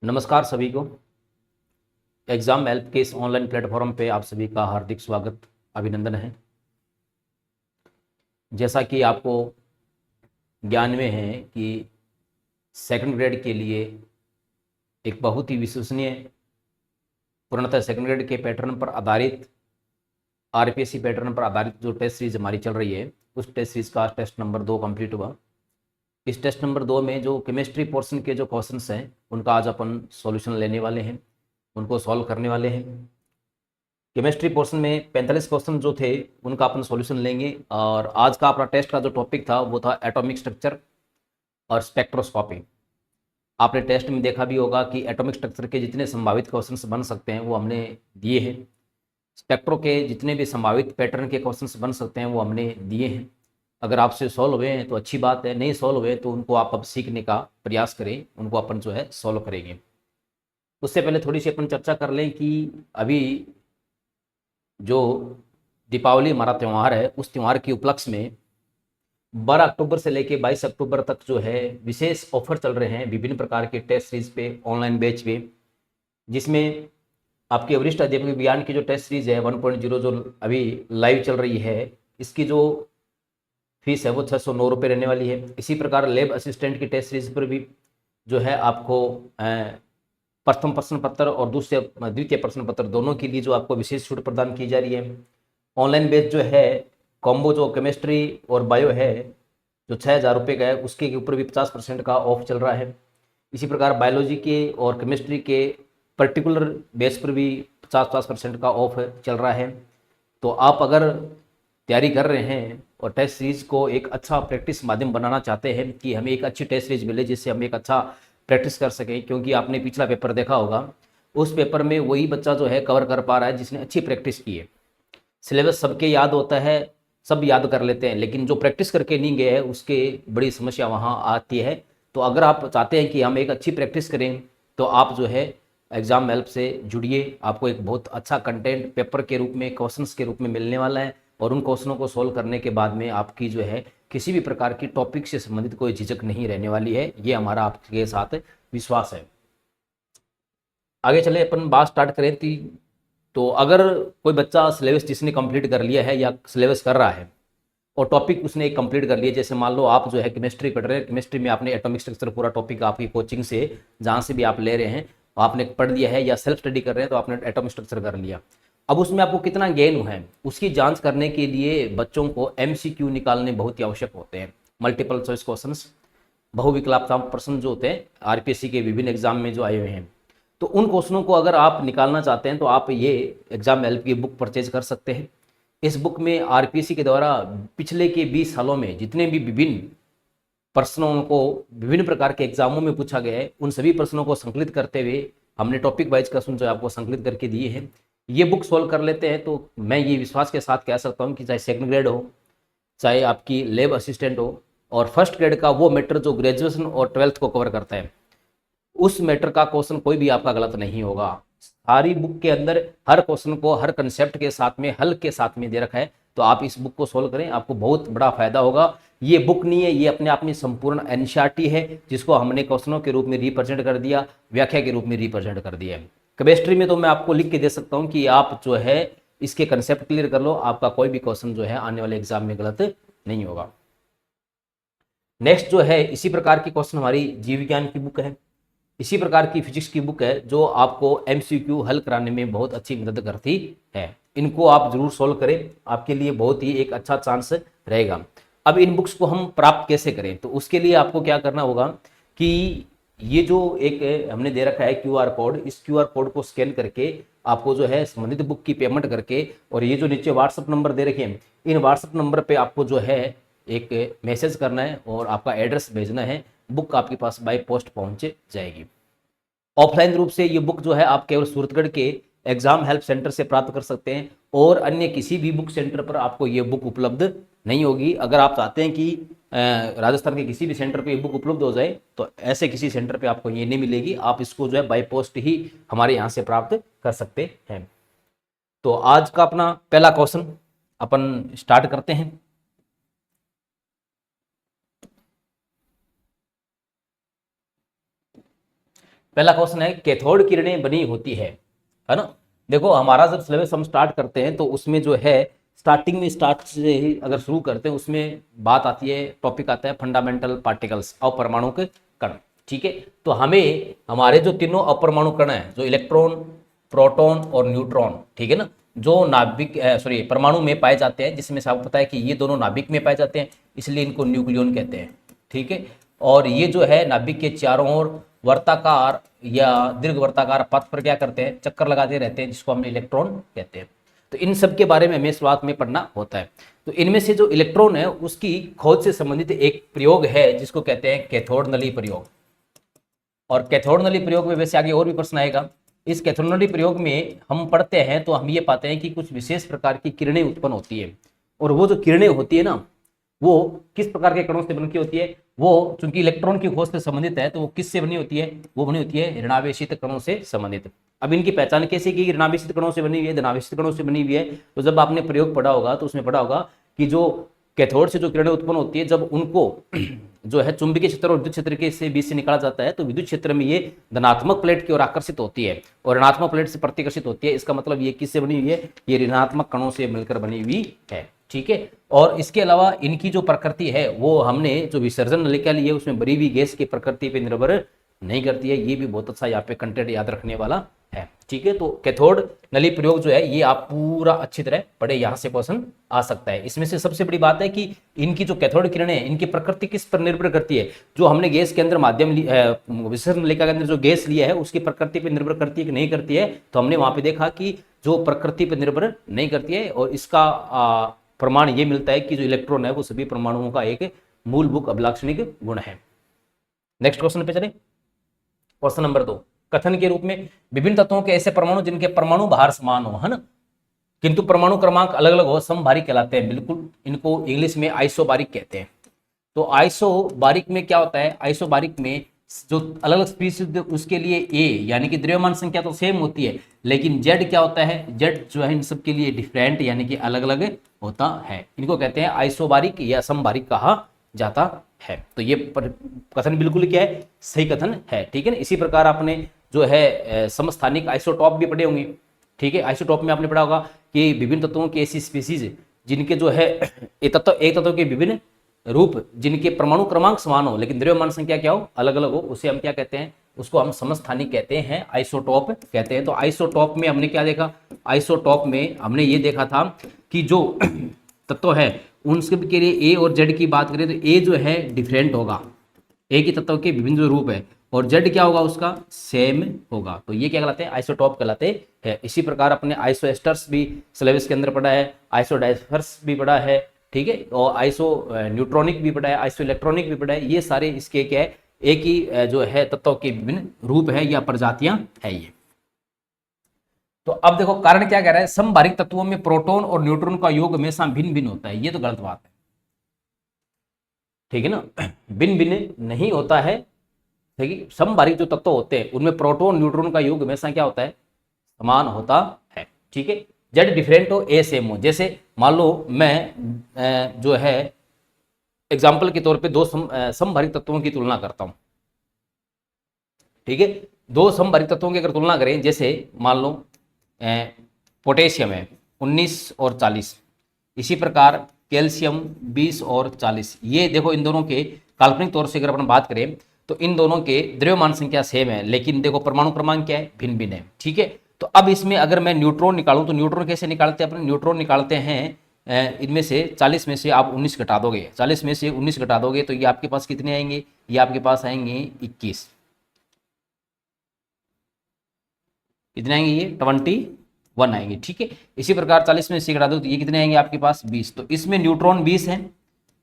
नमस्कार सभी को। एग्ज़ाम हेल्प के इस ऑनलाइन प्लेटफॉर्म पे आप सभी का हार्दिक स्वागत अभिनंदन है। जैसा कि आपको ज्ञान में है कि सेकंड ग्रेड के लिए एक बहुत ही विश्वसनीय पूर्णतः सेकंड ग्रेड के पैटर्न पर आधारित आरपीएससी पैटर्न पर आधारित जो टेस्ट सीरीज हमारी चल रही है, उस टेस्ट सीरीज का टेस्ट नंबर 2 कंप्लीट हुआ। इस टेस्ट नंबर 2 में जो केमिस्ट्री पोर्शन के जो क्वेश्चंस हैं उनका आज अपन सॉल्यूशन लेने वाले हैं, उनको सॉल्व करने वाले हैं। केमिस्ट्री पोर्शन में 45 क्वेश्चन जो थे उनका अपन सॉल्यूशन लेंगे। और आज का अपना टेस्ट का जो टॉपिक था वो था एटॉमिक स्ट्रक्चर और स्पेक्ट्रोस्कोपी। आपने टेस्ट में देखा भी होगा कि एटॉमिक स्ट्रक्चर के जितने संभावित क्वेश्चंस बन सकते हैं वो हमने दिए हैं। स्पेक्ट्रो के जितने भी संभावित पैटर्न के क्वेश्चंस बन सकते हैं वो हमने दिए हैं। अगर आपसे सॉल्व हुए हैं तो अच्छी बात है, नहीं सॉल्व हुए तो उनको आप अब सीखने का प्रयास करें, उनको अपन जो है सॉल्व करेंगे। उससे पहले थोड़ी सी अपन चर्चा कर लें कि अभी जो दीपावली हमारा त्यौहार है, उस त्यौहार के उपलक्ष्य में 12 अक्टूबर से लेकर 22 अक्टूबर तक जो है विशेष ऑफर चल रहे हैं विभिन्न प्रकार के टेस्ट सीरीज पे, ऑनलाइन बैच पे, जिसमें आपके वरिष्ठ अध्यापक विज्ञान की जो टेस्ट सीरीज है 1.0 जो अभी लाइव चल रही है, इसकी जो फीस है वो 609 रुपये रहने वाली है। इसी प्रकार लैब असिस्टेंट की टेस्ट सीरीज पर भी जो है आपको प्रथम प्रश्न पत्र और द्वितीय प्रश्न पत्र दोनों के लिए जो आपको विशेष छूट प्रदान की जा रही है। ऑनलाइन बेस जो है कॉम्बो जो केमिस्ट्री और बायो है जो 6,000 रुपये का है, उसके ऊपर भी 50% का ऑफ चल रहा है। इसी प्रकार बायोलॉजी के और केमिस्ट्री के पर्टिकुलर बेस पर भी 50% का ऑफ चल रहा है। तो आप अगर तैयारी कर रहे हैं और टेस्ट सीरीज को एक अच्छा प्रैक्टिस माध्यम बनाना चाहते हैं कि हमें एक अच्छी टेस्ट सीरीज मिले जिससे हम एक अच्छा प्रैक्टिस कर सकें, क्योंकि आपने पिछला पेपर देखा होगा, उस पेपर में वही बच्चा जो है कवर कर पा रहा है जिसने अच्छी प्रैक्टिस की है। सिलेबस सबके याद होता है, सब याद कर लेते हैं, लेकिन जो प्रैक्टिस करके नहीं गए हैं उसके बड़ी समस्या वहाँ आती है। तो अगर आप चाहते हैं कि हम एक अच्छी प्रैक्टिस करें तो आप जो है एग्ज़ाम हेल्प से जुड़िए। आपको एक बहुत अच्छा कंटेंट पेपर के रूप में, क्वेश्चंस के रूप में मिलने वाला है, और उन क्वेश्चनों को सोल्व करने के बाद में आपकी जो है किसी भी प्रकार की टॉपिक से संबंधित कोई झिझक नहीं रहने वाली है। ये हमारा आपके साथ विश्वास है। आगे चले अपन बात स्टार्ट करें तो अगर कोई बच्चा सिलेबस जिसने कंप्लीट कर लिया है या सिलेबस कर रहा है और टॉपिक उसने एक कंप्लीट कर लिया, जैसे मान लो आप जो है केमिस्ट्री पढ़ रहे हैं, केमिस्ट्री में आपने एटॉमिक स्ट्रक्चर पूरा टॉपिक आपकी कोचिंग से जहाँ से भी आप ले रहे हैं आपने पढ़ लिया है, या सेल्फ स्टडी कर रहे हैं तो आपने एटॉमिक स्ट्रक्चर कर लिया। अब उसमें आपको कितना गेन हुआ है उसकी जांच करने के लिए बच्चों को एमसीक्यू निकालने बहुत ही आवश्यक होते हैं। मल्टीपल चॉइस क्वेश्चंस, बहुविकल्पात्मक प्रश्न जो होते हैं आरपीएससी के विभिन्न एग्जाम में जो आए हुए हैं, तो उन क्वेश्चनों को अगर आप निकालना चाहते हैं तो आप ये एग्जाम हेल्प की बुक परचेज कर सकते हैं। इस बुक में आरपीएससी के द्वारा पिछले के 20 सालों में जितने भी विभिन्न प्रश्नों को विभिन्न प्रकार के एग्जामों में पूछा गया है, उन सभी प्रश्नों को संकलित करते हुए हमने टॉपिक वाइज क्वेश्चन जो है आपको संकलित करके दिए हैं। ये बुक सोल्व कर लेते हैं तो मैं ये विश्वास के साथ कह सकता हूँ कि चाहे सेकंड ग्रेड हो, चाहे आपकी लैब असिस्टेंट हो, और फर्स्ट ग्रेड का वो मैटर जो ग्रेजुएशन और 12th को कवर करता है, उस मैटर का क्वेश्चन कोई भी आपका गलत नहीं होगा। सारी बुक के अंदर हर क्वेश्चन को हर कंसेप्ट के साथ में, हल के साथ में दे रखा है। तो आप इस बुक को सोल्व करें, आपको बहुत बड़ा फायदा होगा। ये बुक नहीं है, ये अपने आप में संपूर्ण एनसीईआरटी है जिसको हमने क्वेश्चनों के रूप में रिप्रेजेंट कर दिया, व्याख्या के रूप में रिप्रेजेंट कर दिया। केमिस्ट्री में तो मैं आपको लिख के दे सकता हूँ कि आप जो है इसके कंसेप्ट क्लियर कर लो, आपका कोई भी क्वेश्चन जो है आने वाले एग्जाम में गलत नहीं होगा। नेक्स्ट जो है इसी प्रकार की क्वेश्चन हमारी जीव विज्ञान की बुक है, इसी प्रकार की फिजिक्स की बुक है जो आपको एमसीक्यू हल कराने में बहुत अच्छी मदद करती है। इनको आप जरूर सोल्व करें, आपके लिए बहुत ही एक अच्छा चांस रहेगा। अब इन बुक्स को हम प्राप्त कैसे करें, तो उसके लिए आपको क्या करना होगा कि ये जो एक हमने दे रखा है क्यूआर कोड, इस क्यूआर कोड को स्कैन करके आपको जो है संबंधित बुक की पेमेंट करके, और ये जो नीचे व्हाट्सअप नंबर दे रखे हैं, इन व्हाट्सअप नंबर पे आपको जो है एक मैसेज करना है और आपका एड्रेस भेजना है। बुक आपके पास बाय पोस्ट पहुंच जाएगी। ऑफलाइन रूप से ये बुक जो है आप केवल सूरतगढ़ के एग्जाम हेल्प सेंटर से प्राप्त कर सकते हैं, और अन्य किसी भी बुक सेंटर पर आपको ये बुक उपलब्ध नहीं होगी। अगर आप चाहते हैं कि राजस्थान के किसी भी सेंटर पे ये बुक उपलब्ध हो जाए तो ऐसे किसी सेंटर पे आपको ये नहीं मिलेगी। आप इसको जो है बाय पोस्ट ही हमारे यहाँ से प्राप्त कर सकते हैं। तो आज का अपना पहला क्वेश्चन अपन स्टार्ट करते हैं। पहला क्वेश्चन है कैथोड किरणें बनी होती है ना। देखो हमारा जब सिलेबस हम स्टार्ट करते हैं तो उसमें जो है स्टार्टिंग में स्टार्ट से ही अगर शुरू करते हैं उसमें बात आती है, टॉपिक आता है फंडामेंटल पार्टिकल्स, अपरमाणु के कण। ठीक है, तो हमें हमारे जो तीनों अपरमाणु कण हैं, जो इलेक्ट्रॉन, प्रोटॉन और न्यूट्रॉन, ठीक है ना, जो नाभिक परमाणु में पाए जाते हैं, जिसमें से आपको पता है कि ये दोनों नाभिक में पाए जाते हैं, इसलिए इनको न्यूक्लियन कहते हैं। ठीक है, और ये जो है नाभिक के चारों ओर वर्ताकार या दीर्घ वर्ताकार पथ पर क्या करते हैं, चक्कर लगाते रहते हैं, जिसको हम इलेक्ट्रॉन कहते हैं। तो इन सब के बारे में हमें शुरुआत में पढ़ना होता है। तो इनमें से जो इलेक्ट्रॉन है उसकी खोज से संबंधित एक प्रयोग है जिसको कहते हैं कैथोड नली प्रयोग। और कैथोड नली प्रयोग में वैसे आगे और भी प्रश्न आएगा। इस कैथोड नली प्रयोग में हम पढ़ते हैं तो हम ये पाते हैं कि कुछ विशेष प्रकार की किरणें उत्पन्न होती है, और वो जो किरणें होती है ना, वो किस प्रकार के कणों से बनती होती है, वो चूंकि इलेक्ट्रॉन की खोज से संबंधित है तो वो किससे बनी होती है, वो बनी होती है ऋणावेशित कणों से संबंधित। अब इनकी पहचान कैसे की, ऋणावेशित कणों से बनी हुई है, धनावेशित कणों से बनी हुई है। तो जब आपने प्रयोग पढ़ा होगा तो उसमें पढ़ा होगा कि जो कैथोड से जो किरणें उत्पन्न होती है, जब उनको जो है चुंबकीय क्षेत्र और विद्युत क्षेत्र के से बीच से निकाला जाता है तो विद्युत क्षेत्र में ये धनात्मक प्लेट की ओर आकर्षित होती है और ऋणात्मक प्लेट से प्रतिकर्षित होती है। इसका मतलब ये किससे बनी हुई है, ये ऋणात्मक कणों से मिलकर बनी हुई है। ठीक है, और इसके अलावा इनकी जो प्रकृति है वो हमने जो विसर्जन नलिका ली है उसमें भरी हुई गैस की प्रकृति पर निर्भर नहीं करती है। ये भी बहुत अच्छा यहाँ पे कंटेंट याद रखने वाला है। ठीक है, तो कैथोड नली प्रयोग जो है ये आप पूरा अच्छी तरह पढ़े, यहाँ से क्वेश्चन आ सकता है। इसमें से सबसे बड़ी बात है कि इनकी जो कैथोड किरणें हैं इनकी प्रकृति किस पर निर्भर करती है। जो हमने गैस के अंदर माध्यम विसर्जन नलिका के अंदर जो गैस लिया है उसकी प्रकृति पर निर्भर करती है कि नहीं करती है, तो हमने वहां पे देखा कि जो प्रकृति पर निर्भर नहीं करती है। और इसका प्रमाण ये मिलता है कि जो इलेक्ट्रॉन है वो सभी परमाणुओं का एक मूलभूत अभिलाक्षणिक गुण है। नेक्स्ट क्वेश्चन पे चले, क्वेश्चन नंबर 2। कथन के रूप में विभिन्न तत्वों के ऐसे परमाणु जिनके परमाणु भार समान हो, है ना, किंतु परमाणु क्रमांक अलग अलग हो, समभारिक कहलाते हैं। बिल्कुल, इनको इंग्लिश में आइसोबारिक कहते हैं। तो आइसोबारिक में क्या होता है, आइसोबारिक में जो अलग अलग स्पीशीज उसके लिए ए यानी कि द्रव्यमान संख्या तो सेम होती है, लेकिन जेड क्या होता है, जेड जो है इन सब के लिए डिफरेंट यानी कि अलग अलग होता है। इनको कहते हैं आइसोबारिक या समबारिक कहा जाता है। तो ये कथन बिल्कुल क्या है, सही कथन है। ठीक है ना, इसी प्रकार आपने जो है समस्थानिक आइसोटॉप भी पढ़े होंगे। ठीक है, आइसोटॉप में आपने पढ़ा होगा कि विभिन्न तत्वों की ऐसी स्पीसीज जिनके जो है एक तत्व के विभिन्न रूप जिनके परमाणु क्रमांक समान हो लेकिन द्रव्यमान संख्या क्या हो, अलग अलग हो, उसे हम क्या कहते हैं, उसको हम समस्थानिक कहते हैं, आइसोटॉप कहते हैं। तो आइसोटॉप में हमने क्या देखा, आइसोटॉप में हमने ये देखा था कि जो तत्व है उनके के लिए ए और जेड की बात करें तो ए जो है डिफरेंट होगा, ए के तत्व के विभिन्न जो रूप है, और जेड क्या होगा उसका सेम होगा। तो ये क्या कहलाते हैं, आइसोटॉप कहलाते हैं। इसी प्रकार अपने आइसोएस्टर्स भी सिलेबस के अंदर पढ़ा है, आइसोडाइफर्स भी पढ़ा है, ठीक है, और आइसो न्यूट्रॉनिक भी पढ़ा है, आइसो इलेक्ट्रॉनिक भी पढ़ा है। ये सारे इसके क्या है, एक ही जो है तत्व के विभिन्न रूप है या प्रजातियां है ये। तो अब देखो कारण क्या कह रहा है, समभारिक तत्वों में प्रोटॉन और न्यूट्रॉन का योग हमेशा भिन्न भिन्न होता है। ये तो गलत बात है, ठीक है ना, भिन्न भिन्न नहीं होता है। ठीक है, समभारिक जो तत्व होते हैं उनमें प्रोटॉन न्यूट्रॉन का योग हमेशा क्या होता है, समान होता है। ठीक है, जेड डिफरेंट हो ए सेम हो। जैसे मान लो मैं जो है एग्जाम्पल के तौर पे दो समभारिक तत्वों की तुलना करता हूं। ठीक है, दो समभारिक तत्वों की अगर तुलना करें, जैसे मान लो पोटेशियम है 19 और 40, इसी प्रकार कैल्शियम 20 और 40। ये देखो इन दोनों के काल्पनिक तौर से अगर अपन बात करें तो इन दोनों के द्रव्यमान संख्या सेम है, लेकिन देखो परमाणु क्रमांक क्या है, भिन्न भिन्न है। ठीक है, तो अब इसमें अगर मैं न्यूट्रॉन निकालूं तो न्यूट्रॉन कैसे निकालते हैं, अपने न्यूट्रॉन निकालते हैं इनमें से 40 में से आप 19 घटा दोगे, 40 में से 19 घटा दोगे तो ये आपके पास कितने आएंगे, ये आपके पास आएंगे 21। कितने आएंगे, ये 21 आएंगे। ठीक है, इसी प्रकार 40 में से घटा दो तो ये कितने आएंगे आपके पास 20। तो इसमें न्यूट्रॉन 20 है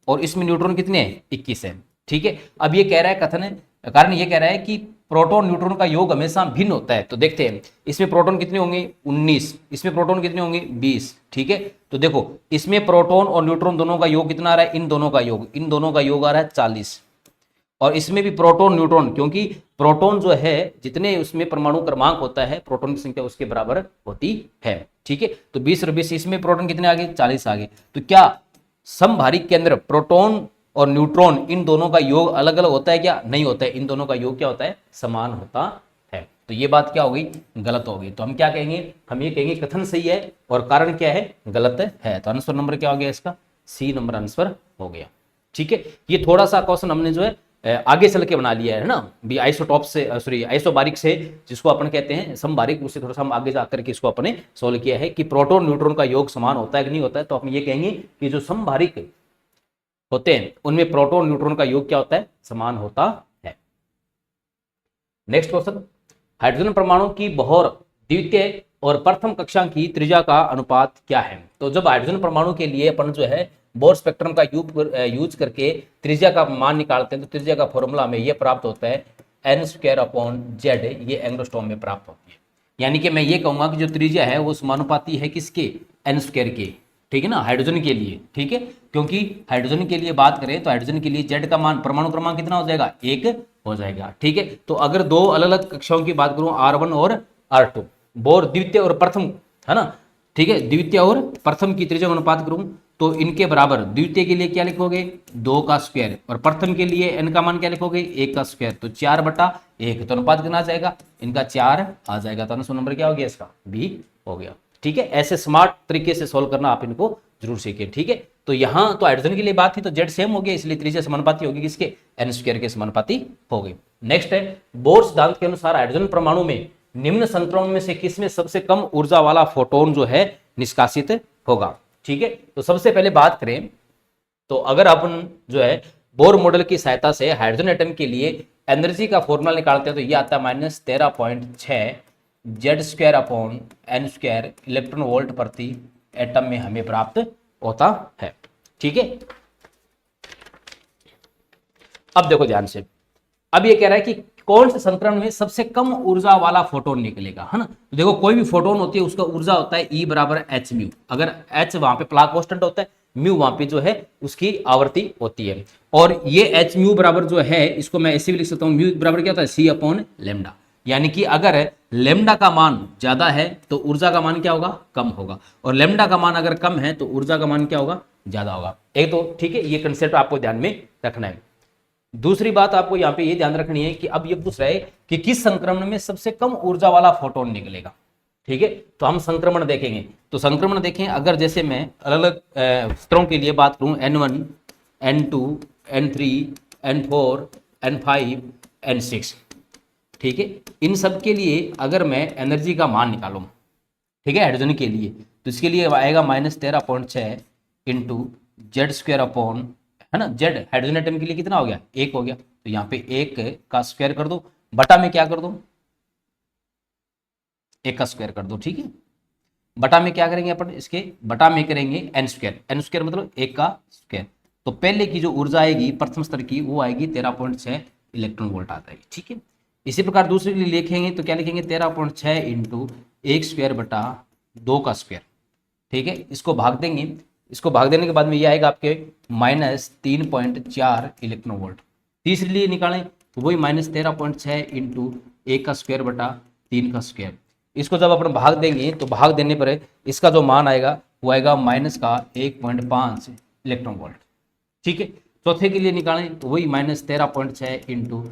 और इसमें न्यूट्रॉन कितने हैं, 21 है। ठीक है, अब ये कह रहा है कथन है, कारण ये कह रहा है कि प्रोटॉन न्यूट्रॉन का योग हमेशा भिन्न होता है। तो देखते हैं इसमें प्रोटॉन कितने होंगे 19, इसमें प्रोटॉन कितने होंगे 20। ठीक है, तो देखो इसमें प्रोटॉन और न्यूट्रॉन दोनों का योग कितना आ रहा है, इन दोनों का योग आ रहा है 40। और इसमें भी प्रोटॉन न्यूट्रॉन, क्योंकि प्रोटॉन जो है जितने उसमें परमाणु क्रमांक होता है प्रोटॉन की संख्या उसके बराबर होती है। ठीक है, तो 20 और 20 इसमें प्रोटॉन कितने आ गए, 40 आ गए। तो क्या समभारिक के अंदर प्रोटॉन और न्यूट्रॉन इन दोनों का योग अलग अलग होता है क्या, नहीं होता है, इन दोनों का योग क्या होता है, समान होता तो ये बात क्या हो गई, गलत हो गई। तो हम क्या कहेंगे, हम ये कहेंगे कथन सही है और कारण क्या है, गलत है। तो आंसर नंबर क्या हो गया इसका, सी नंबर आंसर हो गया। ठीक है, ये थोड़ा सा क्वेश्चन हमने जो है आगे चल के बना लिया है ना, भी आइसोटॉप से सॉरी आइसोबारिक से, जिसको अपन कहते हैं समबारिक, उससे थोड़ा सा हम आगे जाकर के इसको अपने सोल्व किया है कि प्रोटॉन न्यूट्रॉन का योग समान होता है कि नहीं होता है। तो हम ये कहेंगे कि जो समबारिक होते हैं उनमें प्रोटॉन न्यूट्रॉन का योग क्या होता है, समान होता है। नेक्स्ट क्वेश्चन, हाइड्रोजन परमाणु की बोहर द्वितीय और प्रथम कक्षा की त्रिज्या का अनुपात क्या है। तो जब हाइड्रोजन परमाणु के लिए अपन जो है बोर स्पेक्ट्रम का यूज करके त्रिज्या का मान निकालते हैं, तो त्रिज्या का फॉर्मूला में ये प्राप्त होता है n²/z, ये एंग्स्ट्रॉम में प्राप्त होती है। यानी कि मैं ये कहूंगा कि जो त्रिज्या है वो समानुपाती है किसके, n² के, ठीक है ना, हाइड्रोजन के लिए। ठीक है, क्योंकि हाइड्रोजन के लिए बात करें तो हाइड्रोजन के लिए z का मान, परमाणु क्रमांक कितना हो जाएगा, 1 हो जाएगा। ठीक है, तो अगर दो अलग अलग कक्षाओं की बात करूं R1 और R2, बोर द्वितीय और प्रथम, है ना, ठीक है, द्वितीय और प्रथम की त्रिज्या का अनुपात करूं तो इनके बराबर द्वितीय के लिए क्या लिखोगे, 2 का स्क्वायर, और प्रथम के लिए n का मान क्या लिखोगे, 1 का स्क्वायर, तो 4/1। तो अनुपात कितना आ जाएगा, इनका 4 आ जाएगा। तो आंसर नंबर क्या हो गया इसका, बी हो गया। ठीक है, ऐसे स्मार्ट तरीके से सोल्व करना आप इनको जरूर सीखिए। ठीक है, तो यहाँ तो हाइड्रोजन के लिए बात थी तो जेड सेम हो गया, इसलिए त्रिज्या समानुपाती होगी किसके, n² के समानुपाती हो गई। नेक्स्ट है, बोर सिद्धांत के अनुसार हाइड्रोजन परमाणु में निम्न संक्रमण में से किसमें सबसे कम ऊर्जा वाला फोटोन जो है निष्कासित होगा। ठीक है, तो सबसे पहले बात करें तो अगर अपन जो है बोर मॉडल की सहायता से हाइड्रोजन एटम के लिए एनर्जी का फॉर्मूला निकालते हैं तो ये आता है -13.6 Z²/n² इलेक्ट्रॉन वोल्ट प्रति एटम में हमें प्राप्त होता है। ठीक है, अब देखो ध्यान से, अब ये कह रहा है कि कौन से संक्रमण में सबसे कम ऊर्जा वाला फोटोन निकलेगा, है ना। तो देखो कोई भी फोटोन होती है उसका ऊर्जा होता है E = h म्यू। अगर h वहां पे प्लाक कांस्टेंट होता है, म्यू वहां पे जो है उसकी आवृत्ति होती है, और ये h म्यू बराबर जो है इसको मैं ऐसे भी लिख सकता हूं, म्यू बराबर क्या होता है, C/λ। यानी कि अगर लेमडा का मान ज्यादा है तो ऊर्जा का मान क्या होगा, कम होगा, और लेमडा का मान अगर कम है तो ऊर्जा का मान क्या होगा, ज्यादा होगा। एक तो ठीक है, ये कंसेप्ट आपको ध्यान में रखना है। दूसरी बात आपको यहाँ पे ये ध्यान रखनी है कि अब ये पूछ रहा है कि किस संक्रमण में सबसे कम ऊर्जा वाला फोटोन निकलेगा। ठीक है, तो हम संक्रमण देखेंगे। तो संक्रमण देखें, अगर जैसे मैं अलग अलग स्तरों के लिए बात करूं, N1, N2, N3, N4, N5, N6, ठीक है, इन सब के लिए अगर मैं एनर्जी का मान निकालूं, ठीक है, हाइड्रोजन के लिए, तो इसके लिए आएगा -13.6 इंटू Z², है ना, जेड हाइड्रोजन एटम के लिए कितना हो गया, 1 हो गया। तो यहाँ पे 1 का स्क्वायर कर दो, बटा में क्या कर दो, 1 का स्क्वायर कर दो। ठीक है, बटा में क्या करेंगे अपन, इसके बटा में करेंगे n² मतलब 1 का स्क्वायर। तो पहले की जो ऊर्जा आएगी प्रथम स्तर की वो आएगी 13.6 इलेक्ट्रॉन वोल्ट आता है। ठीक है, इसी प्रकार दूसरे के लिए लिखेंगे तो क्या लिखेंगे, 13.6 इंटू 1²/2 का स्क्वायर। ठीक है, इसको भाग देंगे, इसको भाग देने के बाद में ये आएगा आपके -3.4 इलेक्ट्रॉन वोल्ट। तीसरे लिए निकालें तो वही -13.6 इंटू 1 का स्क्वायर बटा 3 का स्क्वायर। इसको जब अपन भाग देंगे तो भाग देने पर इसका जो मान आएगा वो आएगा -1.5 इलेक्ट्रॉन वोल्ट। ठीक है, चौथे के लिए निकालें तो वही -13.6 इंटू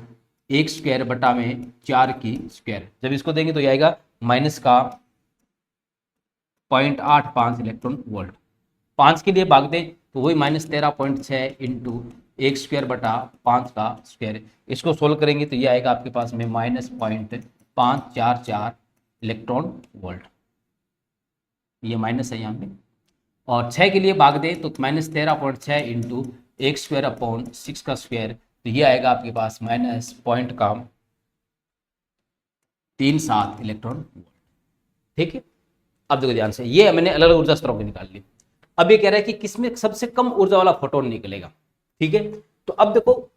1² बटा में 4 की स्क्वायर। जब इसको देंगे तो ये आएगा -0.85 इलेक्ट्रॉन वोल्ट। 5 के लिए भाग दें तो वही -13.6 इंटू 1² बटा 5 का स्क्वायर। इसको सोल्व करेंगे तो ये आएगा आपके पास में -0.544 इलेक्ट्रॉन वोल्ट, ये माइनस है यहाँ पे। और 6 के लिए भाग दें तो -13.6 इंटू 1/6 का स्क्वायर, तो ये आएगा आपके पास -0.37 इलेक्ट्रॉन वोल्ट। ठीक है, अब देखो ध्यान से, ये मैंने अलग अलग ऊर्जा स्तरों को निकाल ली। अब ये कह रहा है कि किसमें सबसे कम ऊर्जा वाला फोटोन निकलेगा। ठीक है, तो अब देखो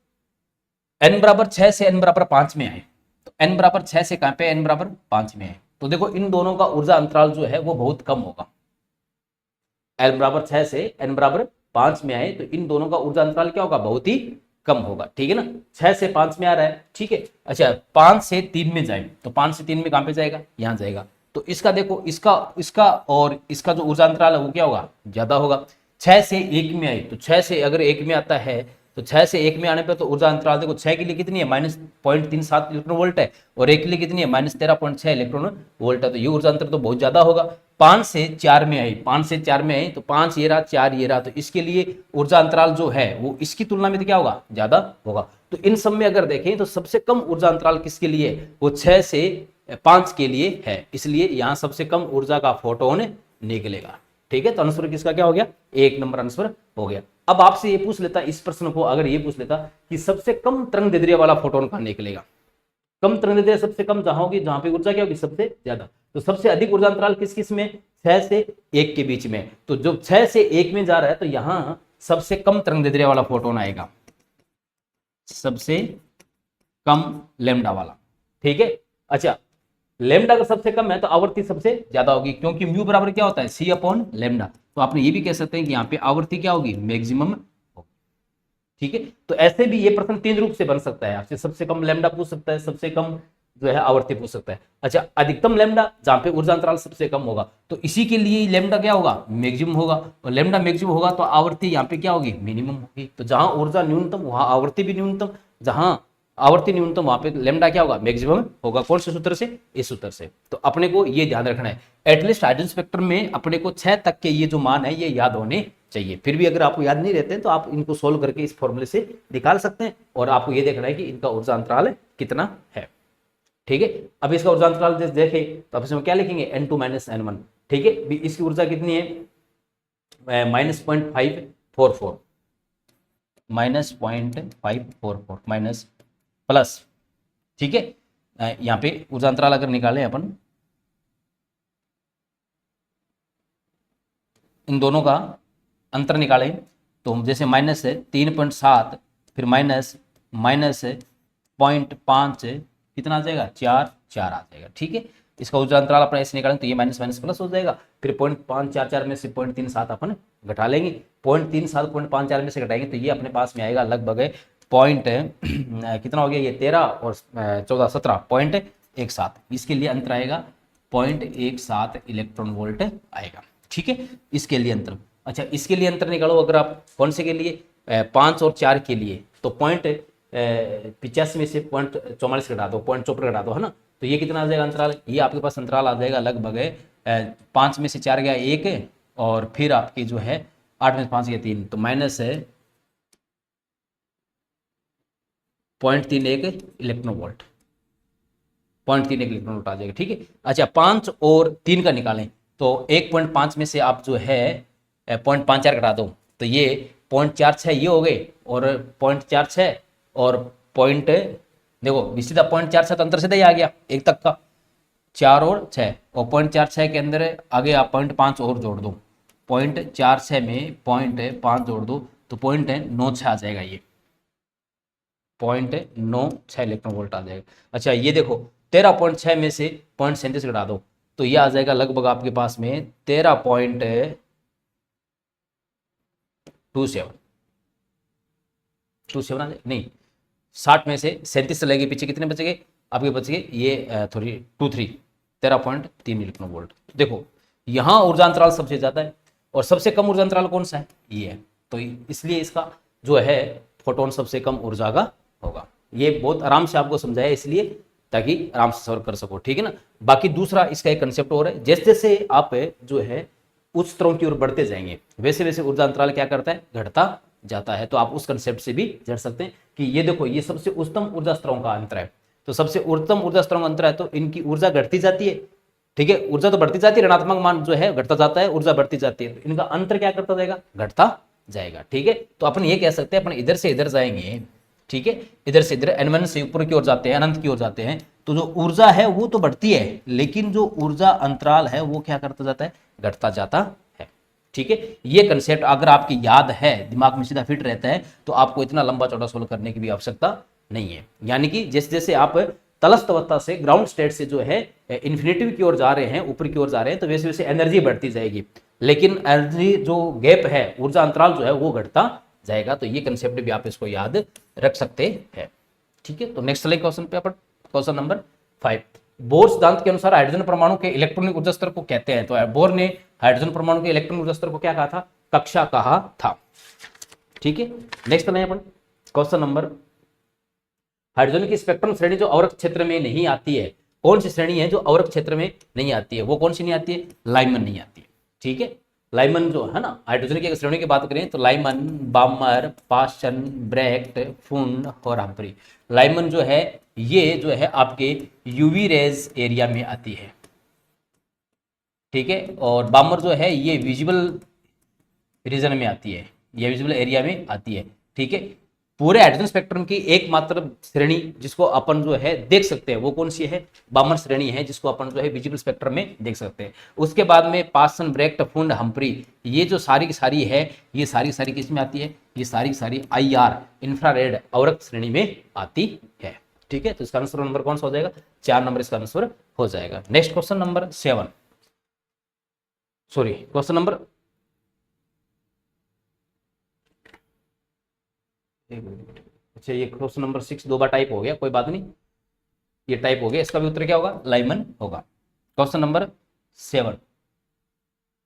n = 6 से n = 5 में आए, तो n = 6 से कहां पे, n = 5 में है, तो देखो इन दोनों का ऊर्जा अंतराल जो है वो बहुत कम होगा। n = 6 से n = 5 में आए तो इन दोनों का ऊर्जा अंतराल क्या होगा, बहुत ही कम होगा। ठीक है ना, 6 से 5 में आ रहा है। ठीक है, अच्छा 5 से 3 में जाए तो 5 से 3 में कहां पे जाएगा, यहां जाएगा। तो इसका देखो, इसका और इसका जो ऊर्जा अंतराल है वो क्या होगा, ज्यादा होगा। 6 से 1 में आए तो 6 से अगर 1 में आता है तो 6 से 1 में आने पे तो ऊर्जा अंतराल देखो 6 के लिए कितनी है -0.37 इलेक्ट्रॉन वोल्ट है, और 1 के लिए कितनी है -13.6 इलेक्ट्रॉन वोल्ट है। तो ये ऊर्जा अंतर तो बहुत ज्यादा होगा। 5 से 4 में आई, 5 से 4 में आई तो 5 ये रहा, 4 ये रहा, तो इसके लिए ऊर्जा अंतराल जो है वो इसकी तुलना में तो क्या होगा, ज्यादा होगा। तो इन सब में अगर देखें तो सबसे कम ऊर्जा अंतराल किसके लिए है, वो 6 से 5 के लिए है, इसलिए यहां सबसे कम ऊर्जा का फोटोन निकलेगा। ठीक है, तो आंसर किसका क्या हो गया, 1 नंबर आंसर हो गया। अब आपसे ये पूछ लेता, इस प्रश्न को अगर ये पूछ लेता कि सबसे कम तरंग दैर्ध्य वाला फोटोन कहां निकलेगा, कम तरंग दैर्ध्य सबसे कम जहां होगी, जहां पे ऊर्जा क्या होगी सबसे ज्यादा, तो सबसे अधिक ऊर्जा अंतराल किस किस में, 6 से 1 के बीच में। तो जो 6 से 1 में जा रहा है तो यहां सबसे कम तरंग दैर्ध्य वाला फोटोन आएगा, सबसे कम लैम्डा वाला। ठीक है, अच्छा लैम्डा का सबसे कम है तो आवृत्ति सबसे ज्यादा होगी, क्योंकि म्यू बराबर क्या होता है, सी अपॉन लैम्डा। तो आपने ये भी कह सकते हैं कि यहाँ पे आवृत्ति क्या होगी, मैक्सिमम। ठीक है, तो ऐसे भी ये प्रश्न 3 रूप से बन सकता है, आपसे सबसे कम लैम्डा पूछ सकता है, सबसे कम जो है आवृत्ति पूछ सकता है। अच्छा अधिकतम लैम्डा जहां पे ऊर्जा अंतराल सबसे कम होगा, तो इसी के लिए लैम्डा क्या होगा, मैक्सिमम होगा, और लैम्डा मैक्सिमम होगा तो आवृत्ति यहाँ पे क्या होगी, मिनिमम होगी। तो जहां ऊर्जा न्यूनतम वहां आवृत्ति भी न्यूनतम, जहां आवृत्ति न्यूनतम वहां पे लैम्डा क्या होगा, मैक्सिमम होगा। कौन से सूत्र से, इस सूत्र से। तो अपने को ये ध्यान रखना है, एटलीस्ट हाइड्रोजन स्पेक्ट्रम में अपने को 6 तक के ये जो मान है ये याद होने चाहिए। फिर भी अगर आपको याद नहीं रहते हैं तो आप इनको सोल्व करके इस फॉर्मूले से निकाल सकते हैं, और आपको ये देखना है कि इनका ऊर्जा अंतराल कितना है। ठीक है, अब इसका ऊर्जा अंतराल देखें तो अब इसमें क्या लिखेंगे, N2 - N1। ठीक है, इसकी ऊर्जा कितनी है, -0.544, -0.544 माइनस प्लस। ठीक है, यहाँ पे ऊर्जा अंतराल अगर निकालें अपन, इन दोनों का अंतर निकालें तो जैसे माइनस है 3.7, फिर माइनस 0.5 कितना आ जाएगा, 4 आ जाएगा। ठीक है, इसका ऊर्जा अंतराल अपना ऐसे निकालेंगे तो ये माइनस माइनस प्लस हो जाएगा, फिर 0.544 में से 0.37 अपन घटा लेंगे, 0.37 0.54 में से घटाएंगे तो ये अपने पास में आएगा लगभग पॉइंट कितना हो गया, ये 13 और 14 17.17, इसके लिए अंतर आएगा 0.17 इलेक्ट्रॉन वोल्ट आएगा। ठीक है, इसके लिए अंतर। अच्छा इसके लिए अंतर निकालो अगर आप, कौन से के लिए, 5 और 4 के लिए, तो 0.85 में से 0.44 घटा दो, 0.54 घटा दो, है ना, तो ये कितना आ जाएगा अंतराल, ये आपके पास अंतराल आ जाएगा लगभग 5 में से 4 गया 1, और फिर आपकी जो है 8 में से 5 गया 3, तो माइनस है 0.31 इलेक्ट्रॉन वोल्ट, 0.31 इलेक्ट्रॉन वोल्ट आ जाएगा। ठीक है, अच्छा 5 और 3 का निकालें तो 1.5 में से आप जो है 0.54 घटा दो, तो ये 0.46 ये हो गए, और 0.46 और पॉइंट देखो सीधा 0.46 तो अंतर सीधा ही आ गया 1 तक का, 4 और 6, और 0.46 के अंदर आगे आप 0.5 और जोड़ दो, 0.46 में 0.5 जोड़ दो तो 0.96 आ जाएगा, ये 0.96 इलेक्ट्रॉन वोल्ट आ जाएगा। अच्छा ये देखो 13.6 में से 0.37 घटा दो तो ये आ जाएगा लगभग आपके पास में 13.27, 27 नहीं 60 में से 37 चलेगी पीछे, कितने बच गए आपके, बच गए ये 13.3 इलेक्ट्रॉन वोल्ट। देखो यहाँ ऊर्जा अंतराल सबसे ज्यादा है और सबसे कम ऊर्जा अंतराल कौन सा है, ये है, तो इसलिए इसका जो है फोटोन सबसे कम ऊर्जा का होगा। ये बहुत आराम से आपको समझाया इसलिए ताकि आराम से सॉल्व कर सको, ठीक है ना। बाकी दूसरा इसका एक कंसेप्ट और है, जैसे जैसे आप जो है उच्च स्तरों की ओर बढ़ते जाएंगे वैसे वैसे ऊर्जा अंतराल क्या करता है, घटता जाता है। तो आप उस कंसेप्ट से भी जड़ सकते हैं कि ये देखो ये सबसे उच्चतम ऊर्जा स्तरों का अंतर है, तो सबसे उच्चतम ऊर्जा स्तरों का अंतर है तो इनकी ऊर्जा घटती जाती है, ठीक है, ऊर्जा तो बढ़ती जाती है, ऋणात्मक मान जो है घटता जाता है, ऊर्जा बढ़ती जाती है, तो इनका अंतर क्या करता जाएगा, घटता जाएगा। ठीक है, तो अपन ये कह सकते हैं अपन इधर से इधर जाएंगे, ठीक है, इधर से इधर n1 से ऊपर की ओर जाते हैं, अनंत की ओर जाते हैं, तो जो ऊर्जा है वो तो बढ़ती है लेकिन जो ऊर्जा अंतराल है वो क्या करता जाता है, घटता जाता है। ठीक है, ये कंसेप्ट अगर आपकी याद है, दिमाग में सीधा फिट रहता है तो आपको इतना लंबा चौड़ा सोल्व करने की भी आवश्यकता नहीं है। यानी कि जैसे जैसे आप तलस्थ अवस्था से ग्राउंड स्टेट से जो है इन्फिनिटी की ओर जा रहे हैं, ऊपर की ओर जा रहे हैं, तो वैसे वैसे एनर्जी बढ़ती जाएगी लेकिन एनर्जी जो गैप है, ऊर्जा अंतराल जो है वो घटता जाएगा। तो ये कंसेप्ट भी आप इसको याद रख सकते हैं। ठीक है, तो नेक्स्ट क्वेश्चन पे अपन क्वेश्चन नंबर 5, बोर सिद्धांत के अनुसार हाइड्रोजन परमाणु के इलेक्ट्रॉनिक ऊर्जा स्तर को कहते हैं। तो बोर ने हाइड्रोजन परमाणु के इलेक्ट्रॉनिक ऊर्जा स्तर को क्या कहा था, कक्षा कहा था। ठीक है, नेक्स्ट है अपन क्वेश्चन नंबर, हाइड्रोजन की स्पेक्ट्रम श्रेणी जो अवरक्त क्षेत्र में नहीं आती है, कौन सी श्रेणी है जो अवरक्त क्षेत्र में नहीं आती है? वो कौन सी नहीं आती है? लाइमन नहीं आती है। ठीक है, लाइमन जो है ना, हाइड्रोजन की अगर श्रेणी की बात करें तो लाइमन, बामर, पाशन, ब्रैक्ट, फुंड और हम्फ्री। लाइमन जो है ये जो है आपके यूवी रेज एरिया में आती है। ठीक है, और बामर जो है ये विजिबल रीजन में आती है, ये विजिबल एरिया में आती है। ठीक है, पूरे हाइड्रोजन स्पेक्ट्रम की एकमात्र श्रेणी जिसको अपन जो है देख सकते हैं वो कौन सी है? बामर श्रेणी है, जिसको अपन जो है विजिबल स्पेक्ट्रम में देख सकते हैं। उसके बाद में पासन, ब्रैक्ट, फुंड, हम्फ्री, ये जो सारी की सारी है, ये सारी की सारी किस में आती है? ये सारी की सारी IR इंफ्रारेड अवरक्त श्रेणी में आती है। ठीक है, तो इसका आंसर नंबर कौन सा हो जाएगा? 4 नंबर इसका आंसर हो जाएगा। Next question number 7, sorry question number, अच्छा ये क्वेश्चन नंबर 6 दो बार टाइप हो गया, कोई बात नहीं, ये टाइप हो गया, इसका भी उत्तर क्या होगा? लाइमन होगा। क्वेश्चन नंबर 7,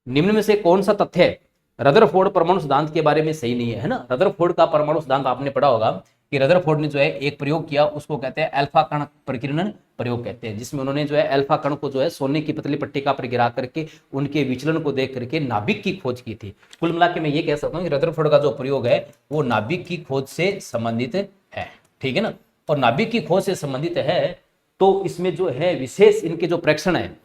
निम्न में से कौन सा तथ्य रदरफोर्ड परमाणु सिद्धांत के बारे में सही नहीं है? है ना, रदरफोर्ड का परमाणु सिद्धांत आपने पढ़ा होगा कि रदरफोर्ड ने जो है एक प्रयोग किया, उसको कहते हैं अल्फा कण प्रकीर्णन प्रयोग कहते हैं, जिसमें उन्होंने जो है अल्फा कण को जो है सोने की पतली पट्टिका पर गिरा करके उनके विचलन को देख करके नाभिक की खोज की थी। कुल मिला के मैं ये कह सकता हूँ कि रदरफोर्ड का जो प्रयोग है वो नाभिक की खोज से संबंधित है। ठीक है ना, और नाभिक की खोज से संबंधित है तो इसमें जो है विशेष इनके जो प्रेक्षण है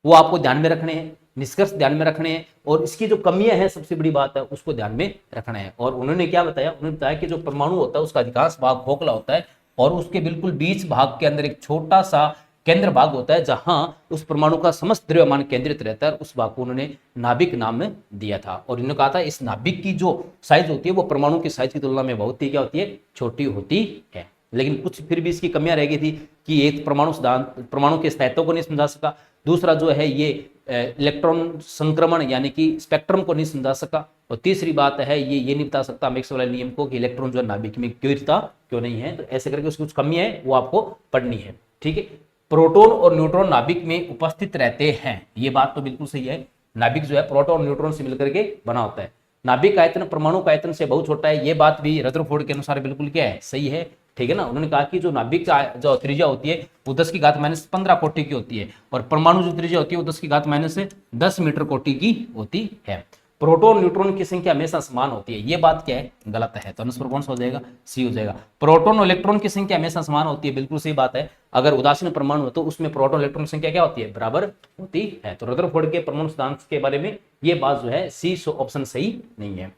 वो आपको ध्यान में रखने हैं, निष्कर्ष ध्यान में रखने हैं, और इसकी जो कमियां हैं सबसे बड़ी बात है उसको ध्यान में रखना है। और उन्होंने क्या बताया? उन्होंने बताया कि जो परमाणु होता है उसका अधिकांश भाग खोखला होता है और उसके बिल्कुल बीच भाग के अंदर एक छोटा सा केंद्र भाग होता है जहां उस परमाणु का समस्त द्रव्यमान केंद्रित रहता है। उस भाग को उन्होंने नाभिक नाम दिया था और इन्होंने कहा था इस नाभिक की जो साइज होती है वो परमाणु की साइज की तुलना में बहुत ही क्या होती है? छोटी होती है। लेकिन कुछ फिर भी इसकी कमियां रह गई थी कि एक परमाणु सिद्धांत परमाणु के स्थायित्व को नहीं समझा सका, दूसरा जो है ये इलेक्ट्रॉन संक्रमण यानी कि स्पेक्ट्रम को नहीं समझा सका, और तीसरी बात है ये नहीं बता सकता मैक्सवेल नियम को कि इलेक्ट्रॉन जो है नाभिक में क्यों गिरता क्यों नहीं है। तो ऐसे करके उसकी कुछ कमियां है वो आपको पढ़नी है। ठीक है, प्रोटॉन और न्यूट्रॉन नाभिक में उपस्थित रहते हैं, ये बात तो बिल्कुल सही है। नाभिक जो है प्रोटॉन और न्यूट्रॉन से मिलकर के बना होता है। नाभिक का आयतन परमाणु का आयतन से बहुत छोटा है, ये बात भी रदरफोर्ड के अनुसार बिल्कुल क्या है? सही है। ठीक है ना, उन्होंने कहा कि जो नाभिक का जो त्रिज्या होती है वो 10⁻15 कोटि की होती है और परमाणु जो त्रिज्या होती है वो 10⁻10 मीटर कोटि की होती है। प्रोटॉन न्यूट्रॉन की संख्या हमेशा समान होती है, ये बात क्या है? गलत है। तो आंसर कौन सा हो जाएगा? सी हो जाएगा। प्रोटॉन और इलेक्ट्रॉन की संख्या हमेशा समान होती है, बिल्कुल सही बात है। अगर उदासीन परमाणु हो तो उसमें प्रोटॉन इलेक्ट्रॉन की संख्या क्या होती है? बराबर होती है। तो रदरफोर्ड के परमाणु सिद्धांत के बारे में ये बात जो है सी ऑप्शन सही नहीं है।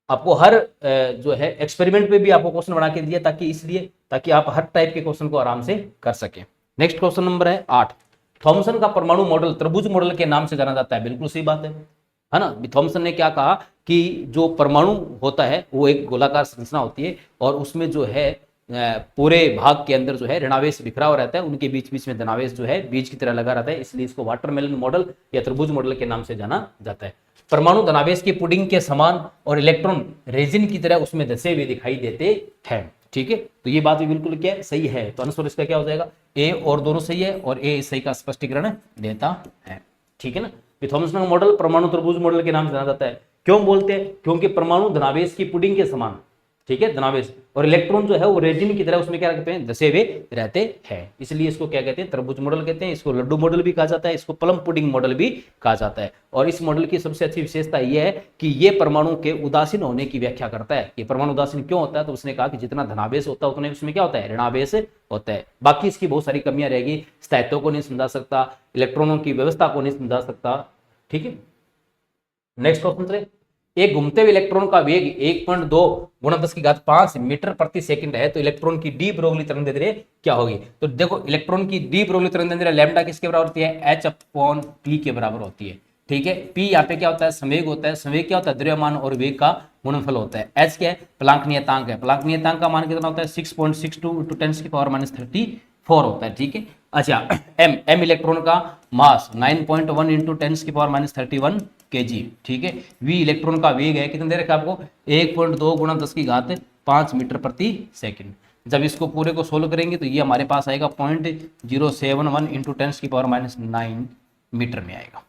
आपको हर जो है एक्सपेरिमेंट पे भी आपको क्वेश्चन बना के दिया ताकि आप हर टाइप के क्वेश्चन को आराम से कर सके। नेक्स्ट क्वेश्चन नंबर है 8, थॉमसन का परमाणु मॉडल त्रिभुज मॉडल के नाम से जाना जाता है, बिल्कुल सही बात है ना। थॉमसन ने क्या कहा कि जो परमाणु होता है वो एक गोलाकार संरचना होती है और उसमें जो है पूरे भाग के अंदर जो है ऋणावेश बिखरा हुआ रहता है, उनके बीच बीच में धनावेश जो है बीज की तरह लगा रहता है, इसलिए इसको वाटरमेलन मॉडल या त्रिभुज मॉडल के नाम से जाना जाता है। परमाणु धनावेश की पुडिंग के समान और इलेक्ट्रॉन रेजिन की तरह उसमें धसे हुए दिखाई देते हैं। ठीक है, तो ये बात भी बिल्कुल क्या है? सही है। तो आंसर इसका क्या हो जाएगा? ए और दोनों सही है और ए सही का स्पष्टीकरण देता है। ठीक है ना, थॉमसन का मॉडल परमाणु त्रिभुज मॉडल के नाम से जाना जाता है। क्यों बोलते हैं? क्योंकि परमाणु धनावेश की पुडिंग के समान, ठीक है, धनावेश, और इलेक्ट्रॉन जो है वो रेजिन की तरह उसमें क्या रखते हैं? धसे हुए रहते हैं, इसलिए इसको क्या कहते हैं? त्रिभुज मॉडल कहते हैं। इसको लड्डू मॉडल भी कहा जाता है, इसको प्लम पुडिंग मॉडल भी कहा जाता है। और इस मॉडल की सबसे अच्छी विशेषता यह है कि ये परमाणु के उदासीन होने की व्याख्या करता है। ये परमाणु उदासीन क्यों होता है? तो उसने कहा कि जितना धनावेश होता है उतने उसमें क्या होता है? ऋणावेश होता है। बाकी इसकी बहुत सारी कमियां रहेगी, स्थायित्व को नहीं समझा सकता, इलेक्ट्रॉनों की व्यवस्था को नहीं समझा सकता। ठीक है, नेक्स्ट क्वेश्चन से, एक घूमते हुए इलेक्ट्रॉन का वेग 1.2 × 10⁵ मीटर प्रति सेकंड है, तो इलेक्ट्रॉन की डी ब्रोगली तरंगदैर्घ्य क्या होगी? तो देखो इलेक्ट्रॉन की डी ब्रोगली तरंगदैर्घ्य लैम्डा किसके बराबर होती है? h/p के बराबर होती है। ठीक है, p यहाँ पे क्या होता है? संवेग होता है। संवेग क्या होता है? द्रव्यमान और वेग का गुणनफल होता है। h क्या है? प्लांक नियतांक है। प्लांक नियतांक का मान कितना होता है? 6.62 × 10⁻34 होता है। ठीक है, अच्छा m इलेक्ट्रॉन का मास 9.1 × 10⁻31 kg। ठीक है, v इलेक्ट्रॉन का वेग है, कितना दे रखा है आपको? 1.2 × 10⁵5 मीटर प्रति सेकंड। जब इसको पूरे को सोल्व करेंगे तो ये हमारे पास आएगा 0.071 × 10⁻9 मीटर में आएगा।